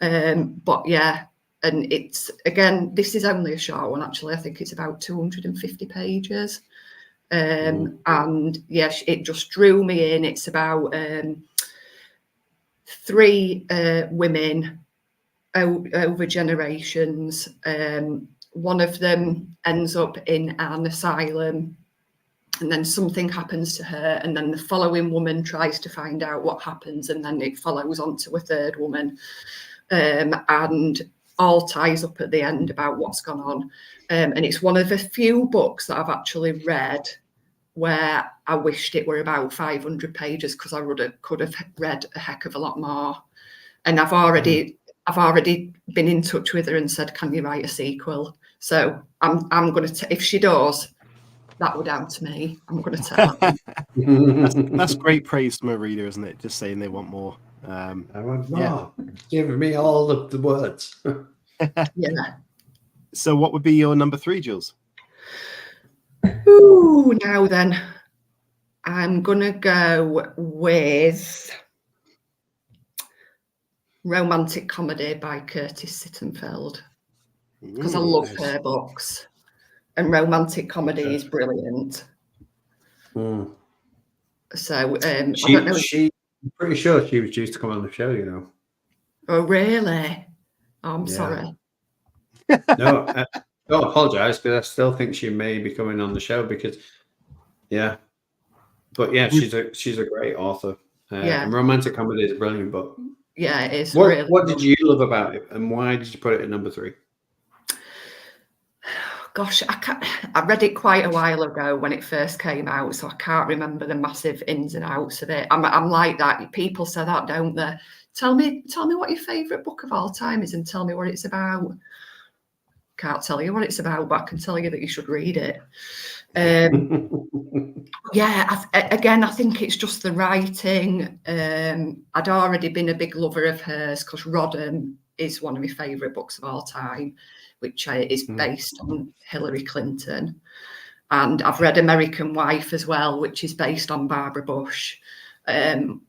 But yeah, and it's, again, this is only a short one, actually. I think it's about 250 pages. And yeah, it just drew me in. It's about 3 women over generations. One of them ends up in an asylum, and then something happens to her, and then the following woman tries to find out what happens, and then it follows on to a 3rd woman, and all ties up at the end about what's gone on. And it's one of the few books that I've actually read where I wished it were about 500 pages, because I could have read a heck of a lot more. And I've already been in touch with her and said, can you write a sequel? So I'm going to, if she does, that would down to me. I'm going to tell her. That's great praise from a reader, isn't it? Just saying they want more. I want more. Give me all of the words. Yeah. So what would be your number 3, Jules? Ooh, now then, I'm going to go with Romantic Comedy by Curtis Sittenfeld, because I love her books, and romantic comedy is brilliant. So I don't know. I'm pretty sure she was due to come on the show, Oh, really? Oh, I'm sorry. No, don't apologise, because I still think she may be coming on the show, because she's a great author. And romantic comedy is a brilliant book. Yeah, it is. What did you love about it, and why did you put it at number 3? Gosh, I read it quite a while ago when it first came out, so I can't remember the massive ins and outs of it. I'm like that. People say that, don't they? tell me what your favourite book of all time is and tell me what it's about. Can't tell you what it's about, but I can tell you that you should read it. I think it's just the writing. I'd already been a big lover of hers because Rodham is one of my favourite books of all time, which is based on Hillary Clinton. And I've read American Wife as well, which is based on Barbara Bush.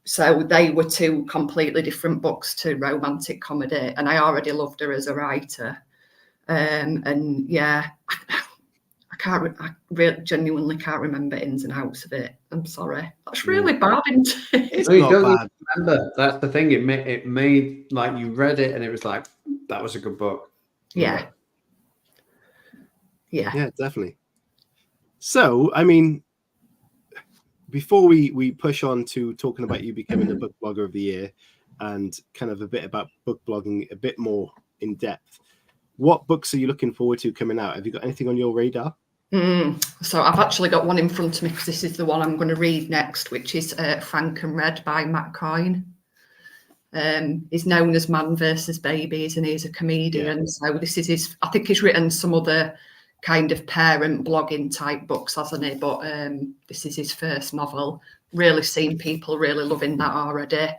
So they were two completely different books to romantic comedy, and I already loved her as a writer. I genuinely can't remember ins and outs of it. I'm sorry. That's really bad, isn't it? It's not bad. Remember, that's the thing. It made like you read it and it was like, that was a good book. Yeah. Yeah, definitely. So, I mean, before we push on to talking about you becoming the book blogger of the year and kind of a bit about book blogging a bit more in depth, what books are you looking forward to coming out? Have you got anything on your radar? So I've actually got one in front of me because this is the one I'm going to read next, which is Frank and Red by Matt Coyne. He's known as Man vs. Babies, and he's a comedian. Yeah. So this is his, I think he's written some other kind of parent blogging type books, hasn't he? But this is his first novel. Really seen people really loving that already.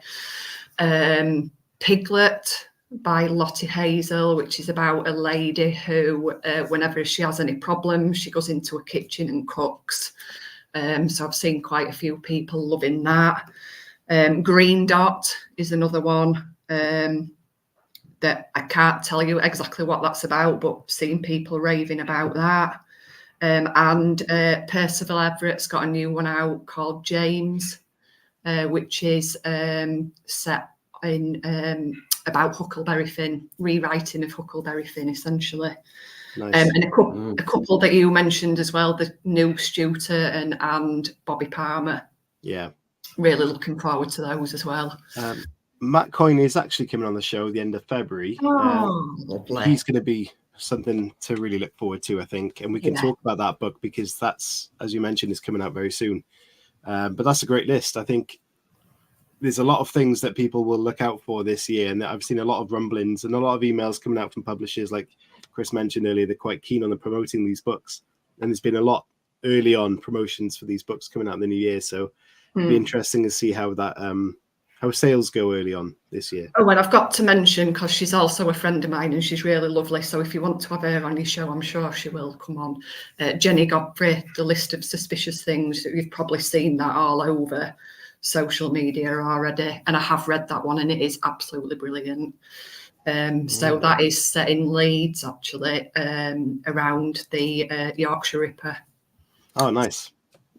Piglet by Lottie Hazel, which is about a lady who, whenever she has any problems, she goes into a kitchen and cooks. So I've seen quite a few people loving that. Green Dot is another one that I can't tell you exactly what that's about, but seen people raving about that. And Percival Everett's got a new one out called James, which is set in about Huckleberry Finn, rewriting of Huckleberry Finn, essentially. Nice. And a couple that you mentioned as well, the new Stuter and Bobby Palmer. Yeah. Really looking forward to those as well. Matt Coyne is actually coming on the show at the end of February. Lovely. He's going to be something to really look forward to, I think. And we can talk about that book because that's, as you mentioned, is coming out very soon. But that's a great list. I think there's a lot of things that people will look out for this year. And I've seen a lot of rumblings and a lot of emails coming out from publishers, like Chris mentioned earlier. They're quite keen on promoting these books. And there's been a lot early on promotions for these books coming out in the new year. So it'll be interesting to see how that how sales go early on this year. Oh, and I've got to mention, because she's also a friend of mine and she's really lovely. So if you want to have her on your show, I'm sure she will come on. Jenny Godfrey, The List of Suspicious Things. You've probably seen that all over social media already. And I have read that one and it is absolutely brilliant. So that is set in Leeds, actually, around the Yorkshire Ripper. Oh, nice.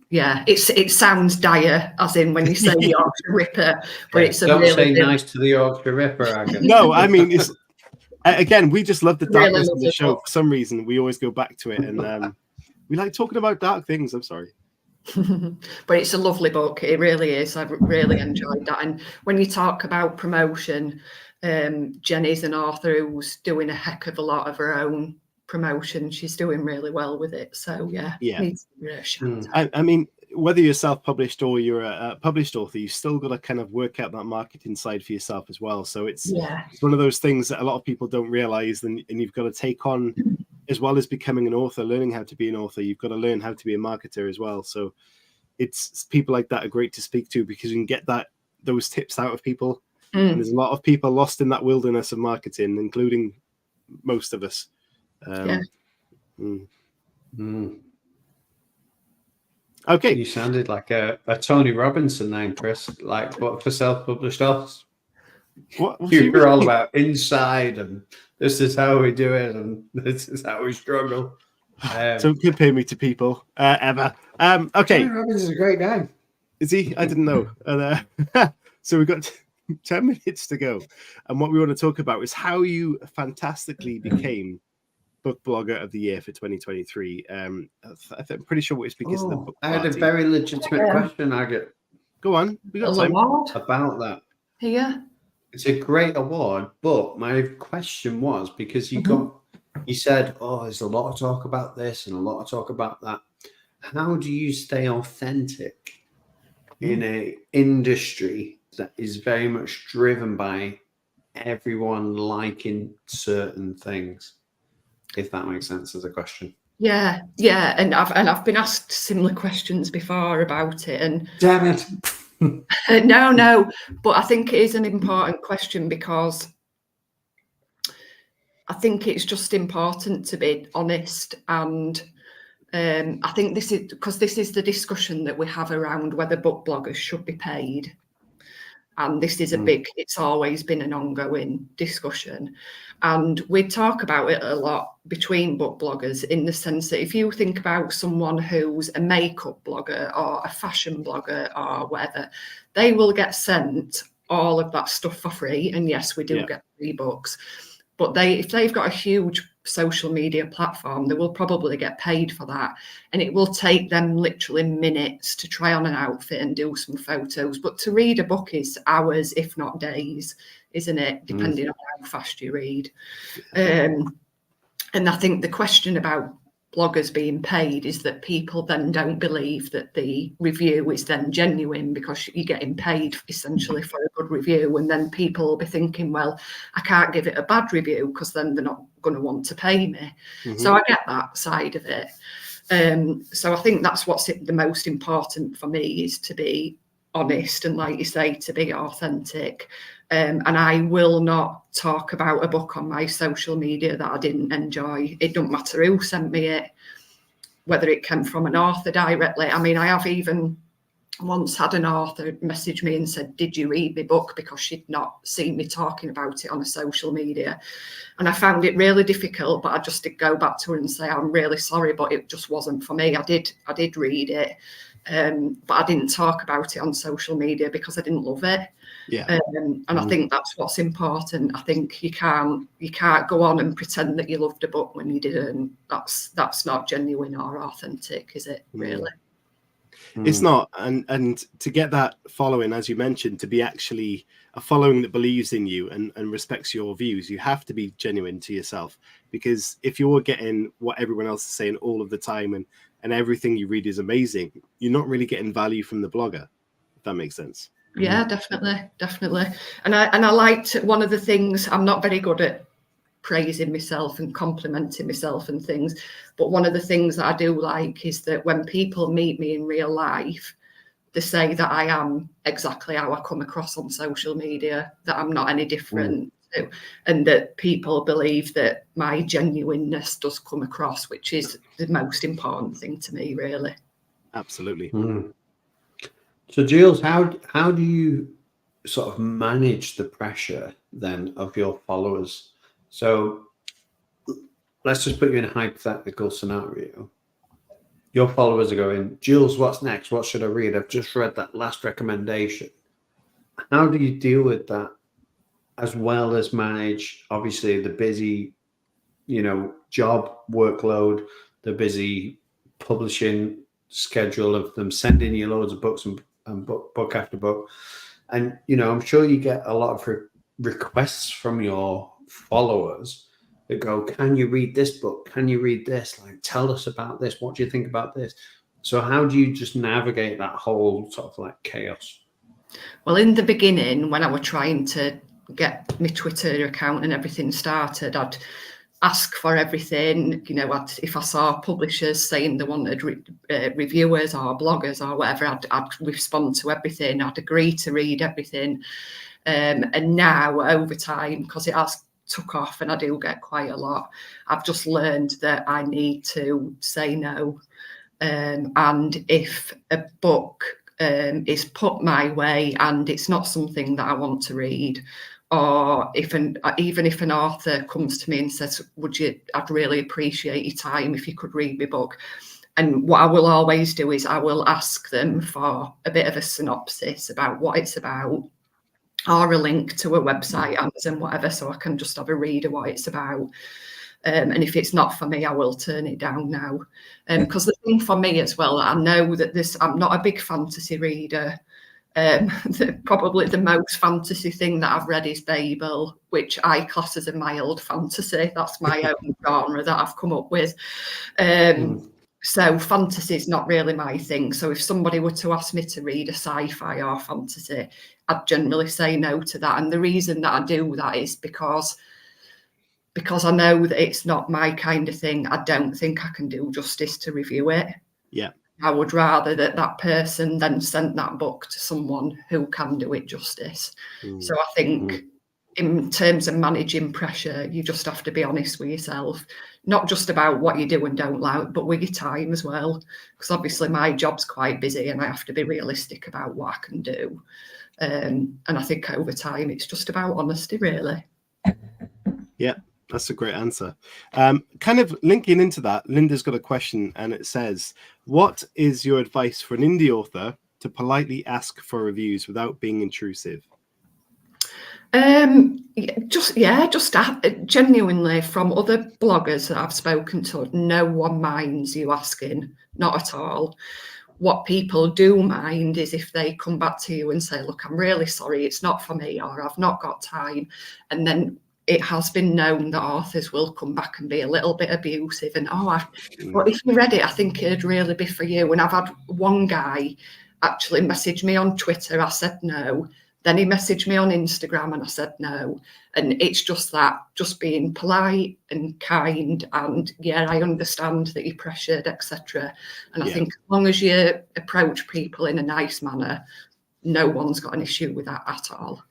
Yeah, it sounds dire, as in when you say Yorkshire Ripper, but it's a don't really say nice to the Yorkshire Ripper. No, I mean, it's again, we just love the darkness of the show. For some reason, we always go back to it, and we like talking about dark things. I'm sorry. But it's a lovely book. It really is. I've really enjoyed that. And when you talk about promotion, Jenny's an author who's doing a heck of a lot of her own promotion. She's doing really well with it. So yeah. I mean, whether you're self-published or you're a published author, you've still got to kind of work out that marketing side for yourself as well. So it's one of those things that a lot of people don't realize, and you've got to take on, as well as becoming an author, learning how to be an author, you've got to learn how to be a marketer as well. So it's people like that are great to speak to because you can get those tips out of people. And there's a lot of people lost in that wilderness of marketing, including most of us. Okay. You sounded like a Tony Robinson name, Chris. Like what for self-published authors? You were all about inside and this is how we do it and this is how we struggle. Don't compare me to people ever. Okay. Tony Robinson's a great guy. Is he? I didn't know. So we've got 10 minutes to go. And what we want to talk about is how you fantastically became Book Blogger of the Year for 2023. I'm pretty sure it's because of the book party. I had a very legitimate question, Agate. Go on. We got time about that. Yeah. It's a great award, but my question was because you said, there's a lot of talk about this and a lot of talk about that. How do you stay authentic in a industry that is very much driven by everyone liking certain things, if that makes sense as a question. Yeah, and I've been asked similar questions before about it, and damn it. no, but I think it is an important question, because I think it's just important to be honest. And I think this is the discussion that we have around whether book bloggers should be paid. And this is it's always been an ongoing discussion. And we talk about it a lot between book bloggers, in the sense that if you think about someone who's a makeup blogger or a fashion blogger or whatever, they will get sent all of that stuff for free. And yes, we do get free books. But if they've got a huge social media platform, they will probably get paid for that. And it will take them literally minutes to try on an outfit and do some photos. But to read a book is hours, if not days, isn't it? Depending on how fast you read. And I think the question about bloggers being paid is that people then don't believe that the review is then genuine, because you're getting paid essentially for a good review, and then people will be thinking, well, I can't give it a bad review because then they're not going to want to pay me. So I get that side of it. So I think that's what's the most important for me, is to be honest and, like you say, to be authentic. And I will not talk about a book on my social media that I didn't enjoy. It don't matter who sent me it, whether it came from an author directly. I mean, I have even once had an author message me and said, did you read my book? Because she'd not seen me talking about it on a social media. And I found it really difficult, but I just did go back to her and say, I'm really sorry, but it just wasn't for me. I did read it, but I didn't talk about it on social media because I didn't love it. And I think that's what's important. I think you can't go on and pretend that you loved a book when you didn't. That's not genuine or authentic, is it, really? It's not. And to get that following, as you mentioned, to be actually a following that believes in you and respects your views, you have to be genuine to yourself. Because if you're getting what everyone else is saying all of the time and everything you read is amazing, you're not really getting value from the blogger, if that makes sense. Yeah, definitely. And I liked one of the things, I'm not very good at praising myself and complimenting myself and things, but one of the things that I do like is that when people meet me in real life, they say that I am exactly how I come across on social media, that I'm not any different, and that people believe that my genuineness does come across, which is the most important thing to me, really. Absolutely. So Jules, how do you sort of manage the pressure then of your followers? So let's just put you in a hypothetical scenario. Your followers are going, Jules, what's next? What should I read? I've just read that last recommendation. How do you deal with that, as well as manage, obviously, the busy, job workload, the busy publishing schedule of them sending you loads of books and book after book? And, I'm sure you get a lot of requests from your followers that go, can you read this book? Can you read this? Like, tell us about this. What do you think about this? So how do you just navigate that whole sort of like chaos? Well, in the beginning, when I was trying to get my Twitter account and everything started, I'd ask for everything. If I saw publishers saying they wanted reviewers or bloggers or whatever, I'd respond to everything. I'd agree to read everything. And now, over time, because it has took off and I do get quite a lot, I've just learned that I need to say no. And if a book is put my way and it's not something that I want to read, or even if an author comes to me and says, I'd really appreciate your time if you could read my book. And what I will always do is I will ask them for a bit of a synopsis about what it's about, or a link to a website, Amazon, whatever, so I can just have a read of what it's about. And if it's not for me, I will turn it down now. Because the thing for me as well, I know that I'm not a big fantasy reader. Probably the most fantasy thing that I've read is Babel, which I class as a mild fantasy. That's my own genre that I've come up with. So fantasy is not really my thing. So if somebody were to ask me to read a sci-fi or fantasy, I'd generally say no to that. And the reason that I do that is because I know that it's not my kind of thing. I don't think I can do justice to review it. Yeah. I would rather that person then sent that book to someone who can do it justice. So I think in terms of managing pressure, you just have to be honest with yourself, not just about what you do and don't like, but with your time as well. Because obviously my job's quite busy and I have to be realistic about what I can do. And I think over time, it's just about honesty, really. Yeah, that's a great answer. Kind of linking into that, Linda's got a question and it says, what is your advice for an indie author to politely ask for reviews without being intrusive? Genuinely, from other bloggers that I've spoken to, no one minds you asking, not at all. What people do mind is if they come back to you and say, look, I'm really sorry, it's not for me, or I've not got time. And then it has been known that authors will come back and be a little bit abusive and, but if you read it, I think it'd really be for you. And I've had one guy actually message me on Twitter. I said no. Then he messaged me on Instagram and I said no. And it's just that, just being polite and kind. And yeah, I understand that you're pressured, etc. And I think as long as you approach people in a nice manner, no one's got an issue with that at all.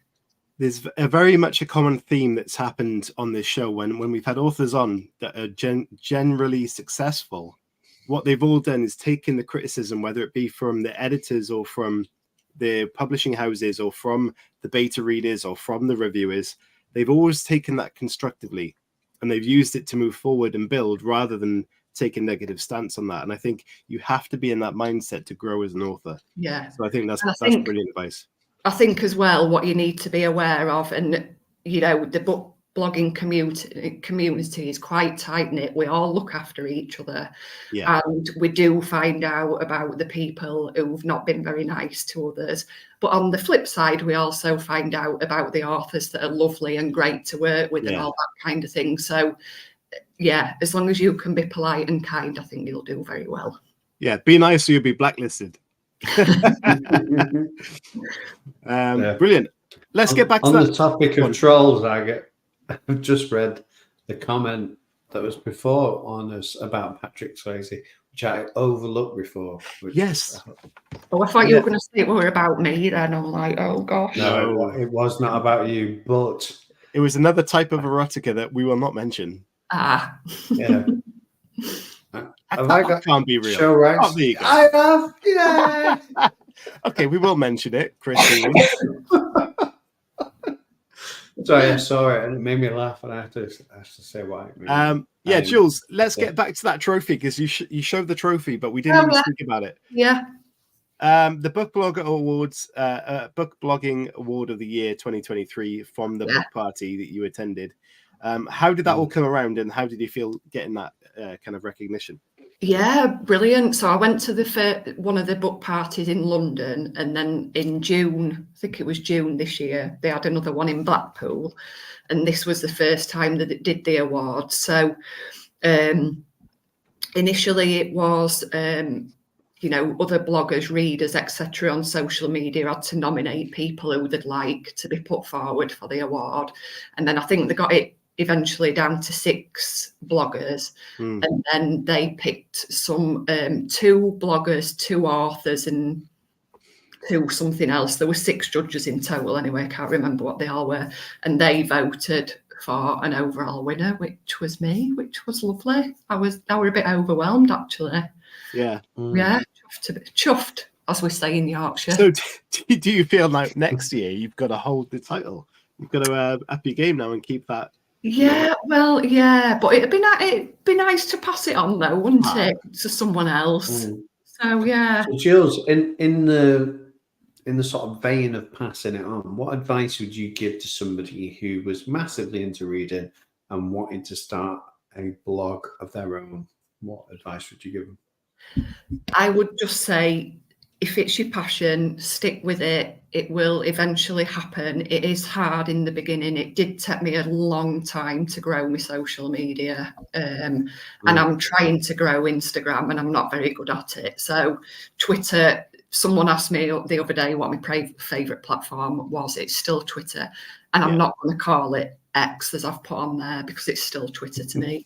There's a very much a common theme that's happened on this show when we've had authors on that are generally successful. What they've all done is taken the criticism, whether it be from the editors or from the publishing houses or from the beta readers or from the reviewers. They've always taken that constructively and they've used it to move forward and build rather than take a negative stance on that. And I think you have to be in that mindset to grow as an authur. Yeah. So I think that's brilliant advice. I think as well, what you need to be aware of, and you know, the book blogging community is quite tight-knit. We all look after each other. Yeah. And we do find out about the people who've not been very nice to others. But on the flip side, we also find out about the authors that are lovely and great to work with and all that kind of thing. So yeah, as long as you can be polite and kind, I think you'll do very well. Yeah, be nice or you'll be blacklisted. Brilliant. Let's get back to the topic of trolls. I've just read the comment that was before on us about Patrick Swayze, which I overlooked before. Yes. Oh, I thought you were going to say it were about me then. I'm like, oh gosh. No, it was not about you, but it was another type of erotica that we will not mention. Ah. Yeah. That can't be real. Show ranks. Oh, there you go. I have, yeah. Okay, we will mention it, Chris. Sorry, I saw it and it made me laugh, and I have to say why. Yeah, Jules, let's get back to that trophy because you showed the trophy, but we didn't even speak about it. Yeah. The Book Blogger Awards, Book Blogging Award of the Year 2023 from the book party that you attended. How did that all come around, and how did you feel getting that kind of recognition? Yeah, brilliant. So I went to one of the book parties in London, and then in June, I think it was June this year, they had another one in Blackpool, and this was the first time that it did the awards. So initially it was, you know, other bloggers, readers, etc. on social media had to nominate people who they'd like to be put forward for the award. And then I think they got it eventually down to 6 bloggers, and then they picked some 2 bloggers, 2 authors, and 2 something else. There were 6 judges in total anyway, I can't remember what they all were, and they voted for an overall winner, which was me, which was lovely. I were a bit overwhelmed actually. Yeah. Chuffed, as we say in Yorkshire. So do you feel like next year you've got to hold the title? You've got to up your game now and keep that. Yeah, well, yeah, but it'd be nice to pass it on though, wouldn't it, to someone else? So yeah. So Jules, in the sort of vein of passing it on, what advice would you give to somebody who was massively into reading and wanted to start a blog of their own? What advice would you give them? I would just say, if it's your passion, stick with it. It will eventually happen. It is hard in the beginning. It did take me a long time to grow my social media. And I'm trying to grow Instagram and I'm not very good at it. So Twitter, someone asked me the other day what my favourite platform was. It's still Twitter. And I'm not going to call it X as I've put on there because it's still Twitter to me.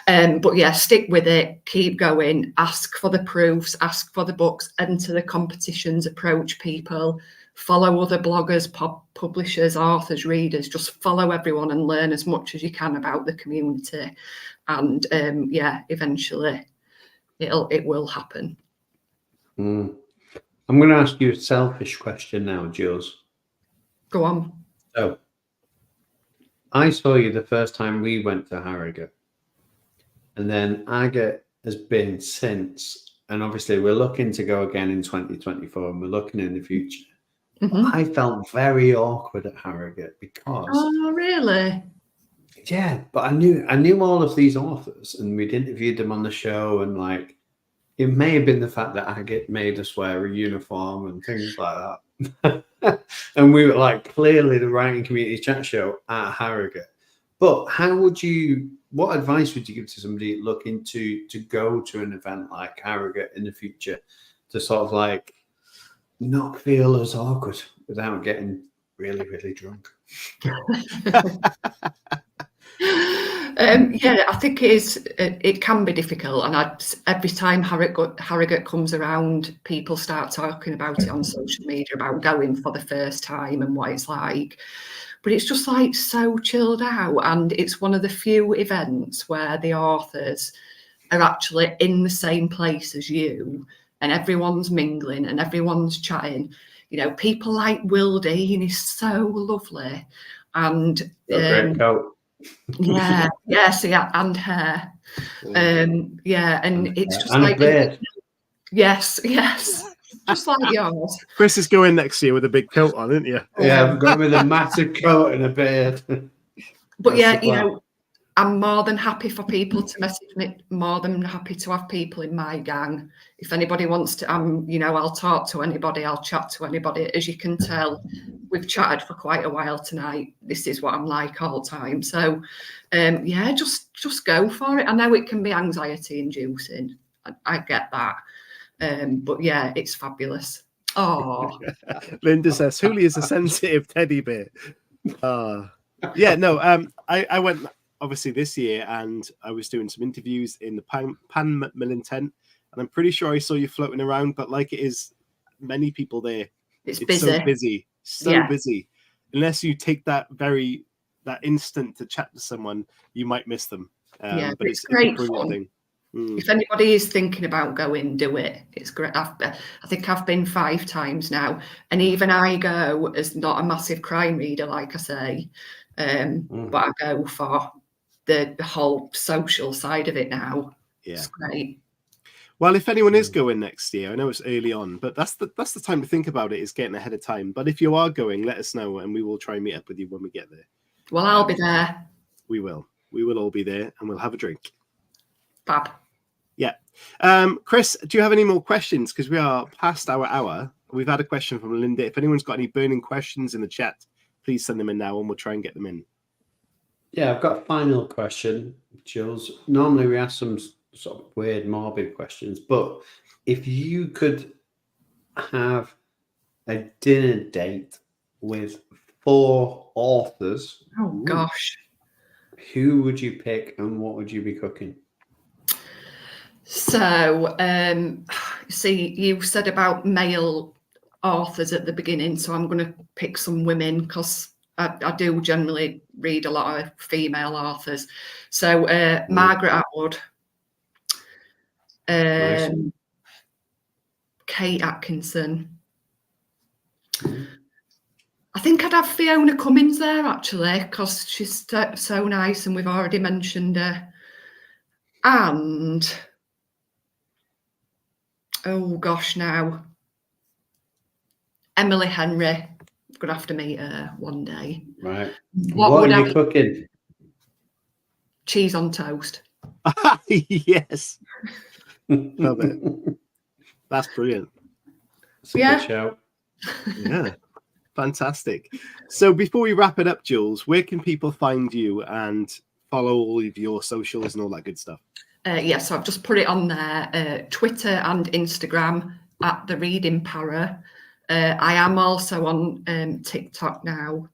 But yeah, stick with it, keep going, ask for the proofs, ask for the books, enter the competitions, approach people, follow other bloggers, publishers, authors, readers, just follow everyone and learn as much as you can about the community. And yeah, eventually it will happen. I'm going to ask you a selfish question now, Jules. Go on. So, I saw you the first time we went to Harrogate, and then Agate has been since, and obviously we're looking to go again in 2024 and we're looking in the future. I felt very awkward at Harrogate because really? Yeah, but I knew all of these authors and we'd interviewed them on the show, and like it may have been the fact that Agate made us wear a uniform and things like that. And we were like clearly the writing community chat show at Harrogate. But what advice would you give to somebody looking to go to an event like Harrogate in the future to sort of like not feel as awkward without getting really, really drunk? Yeah, I think it can be difficult, and every time Harrogate comes around, people start talking about it on social media about going for the first time and what it's like. But it's just like so chilled out, and it's one of the few events where the authors are actually in the same place as you, and everyone's mingling and everyone's chatting. You know, people like Will Dean is so lovely, and great coat. Yeah, and hair. Yeah, and it's just and like a beard. Yes, just like yours. Chris is going next year with a big coat on, isn't you? Yeah, I'm going with a massive coat and a beard. But yeah, you know, I'm more than happy for people to message me, more than happy to have people in my gang. If anybody wants to, I'll talk to anybody, I'll chat to anybody. As you can tell, we've chatted for quite a while tonight. This is what I'm like all the time. So, yeah, just go for it. I know it can be anxiety inducing. I get that. But yeah, it's fabulous. Oh, Linda says, Hooli is a sensitive teddy bear. Yeah, no, I went obviously this year and I was doing some interviews in the Pan Macmillan tent, and I'm pretty sure I saw you floating around, but like it is many people there. It's busy. So busy. Unless you take that instant to chat to someone, you might miss them. Yeah, but it's great a brilliant fun. thing. If anybody is thinking about going, do it. It's great. I think I've been 5 times now, and even I go as not a massive crime reader, like I say, but I go for the whole social side of it now. Yeah, it's great. Well, if anyone is going next year, I know it's early on, but that's the time to think about it, is getting ahead of time. But if you are going, let us know and we will try and meet up with you when we get there. Well, I'll be there. We will all be there and we'll have a drink. Fab. Yeah. Chris, do you have any more questions? Because we are past our hour. We've had a question from Linda. If anyone's got any burning questions in the chat, please send them in now and we'll try and get them in. Yeah, I've got a final question, Jules. Normally we ask some sort of weird, morbid questions, but if you could have a dinner date with 4 authors, oh gosh, who would you pick and what would you be cooking? So, see, you said about male authors at the beginning, so I'm going to pick some women because I do generally read a lot of female authors. So, Margaret Atwood, Nice. Kate Atkinson. I think I'd have Fiona Cummins there, actually, because she's so nice and we've already mentioned her. And... oh gosh, now Emily Henry. I'm gonna have to meet her one day. Right. What would are you cooking? Cheese on toast. Yes. Love it. That's brilliant. That's a good shout. Yeah. Fantastic. So before we wrap it up, Jules, where can people find you and follow all of your socials and all that good stuff? So I've just put it on there, Twitter and Instagram at The Reading Para. I am also on TikTok now,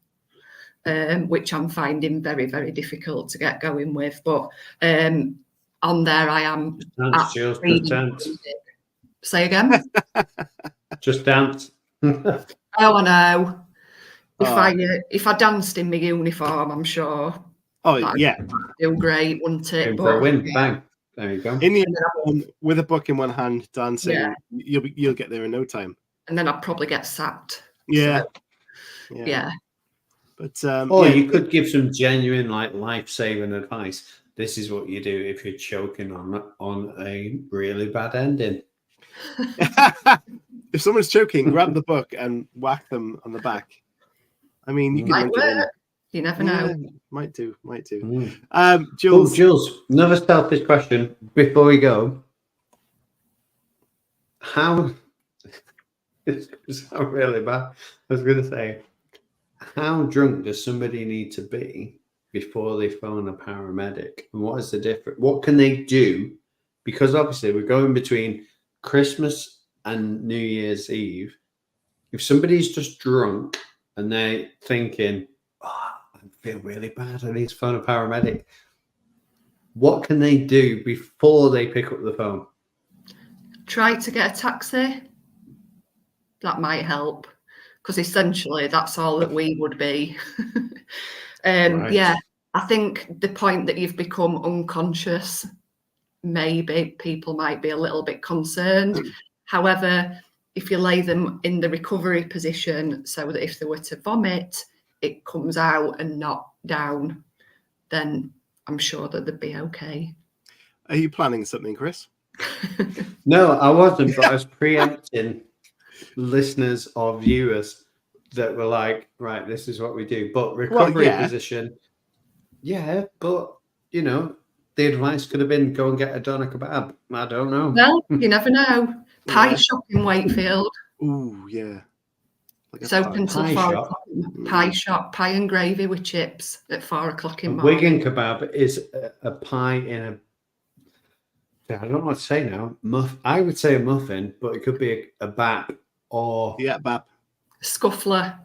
which I'm finding very, very difficult to get going with. But on there I am. Dance, Jules, just dance. Say again? Just dance. Oh, I know. If I danced in my uniform, I'm sure. Oh, yeah. Feel great, wouldn't it? In for a win, bang. There you go. In the uniform, with a book in one hand, dancing, you'll get there in no time. And then I'll probably get sacked. Yeah. So, yeah. But you could give some genuine, like, life-saving advice. This is what you do if you're choking on a really bad ending. If someone's choking, grab the book and whack them on the back. I mean, you can might work. You never know. Yeah, might do. Jules. Jules, another selfish question before we go. How? It's really bad. I was going to say, how drunk does somebody need to be before they phone a paramedic? And what is the difference? What can they do? Because obviously we're going between Christmas and New Year's Eve. If somebody's just drunk and they're thinking, I feel really bad, I need to phone a paramedic, what can they do before they pick up the phone? Try to get a taxi. That might help, because essentially that's all that we would be. Right. Yeah, I think the point that you've become unconscious, maybe people might be a little bit concerned. However, if you lay them in the recovery position so that if they were to vomit, it comes out and not down, then I'm sure that they'd be okay. Are you planning something, Chris? No, I wasn't, but I was preempting listeners or viewers that were like, right, this is what we do. But recovery position, but the advice could have been go and get a doner kebab. I don't know. Well, you never know. Pie shop in Wakefield. Ooh, yeah. It's open till 4 o'clock. Pie shop, pie and gravy with chips at 4 o'clock in the morning. Wigan kebab is a pie in a, I don't know what to say now. I would say a muffin, but it could be a bap or bap. Scuffler.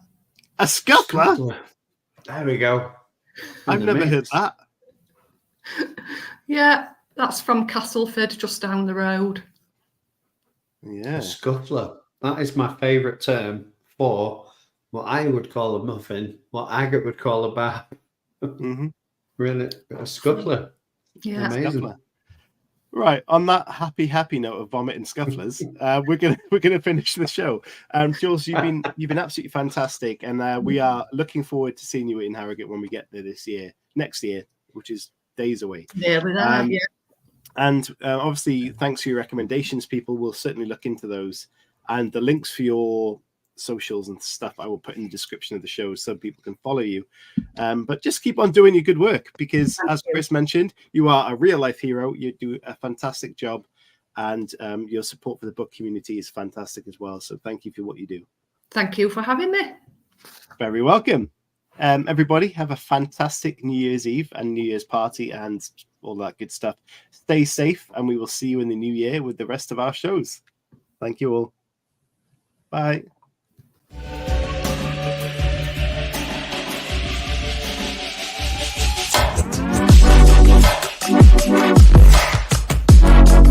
A scuffler? There we go. I've never heard that. Yeah, that's from Castleford, just down the road. Yeah. A scuffler. That is my favourite term for what I would call a muffin, what Agatha would call a bap. Mm-hmm. Really, a scuffler. Yeah. Amazing. Scuffler. Right, on that happy note of vomit and scufflers, we're gonna finish the show. Jules, you've been absolutely fantastic, and we are looking forward to seeing you in Harrogate when we get there next year, which is days away. Nearly there, yeah. And obviously, thanks for your recommendations, people. We'll certainly look into those, and the links for your socials and stuff I will put in the description of the show so people can follow you. But just keep on doing your good work, because as Chris mentioned, you are a real life hero. You do a fantastic job, and your support for the book community is fantastic as well. So thank you for what you do. Thank you for having me. Very welcome. Everybody have a fantastic New Year's Eve and New Year's party and all that good stuff. Stay safe, and we will see you in the new year with the rest of our shows. Thank you all. Bye.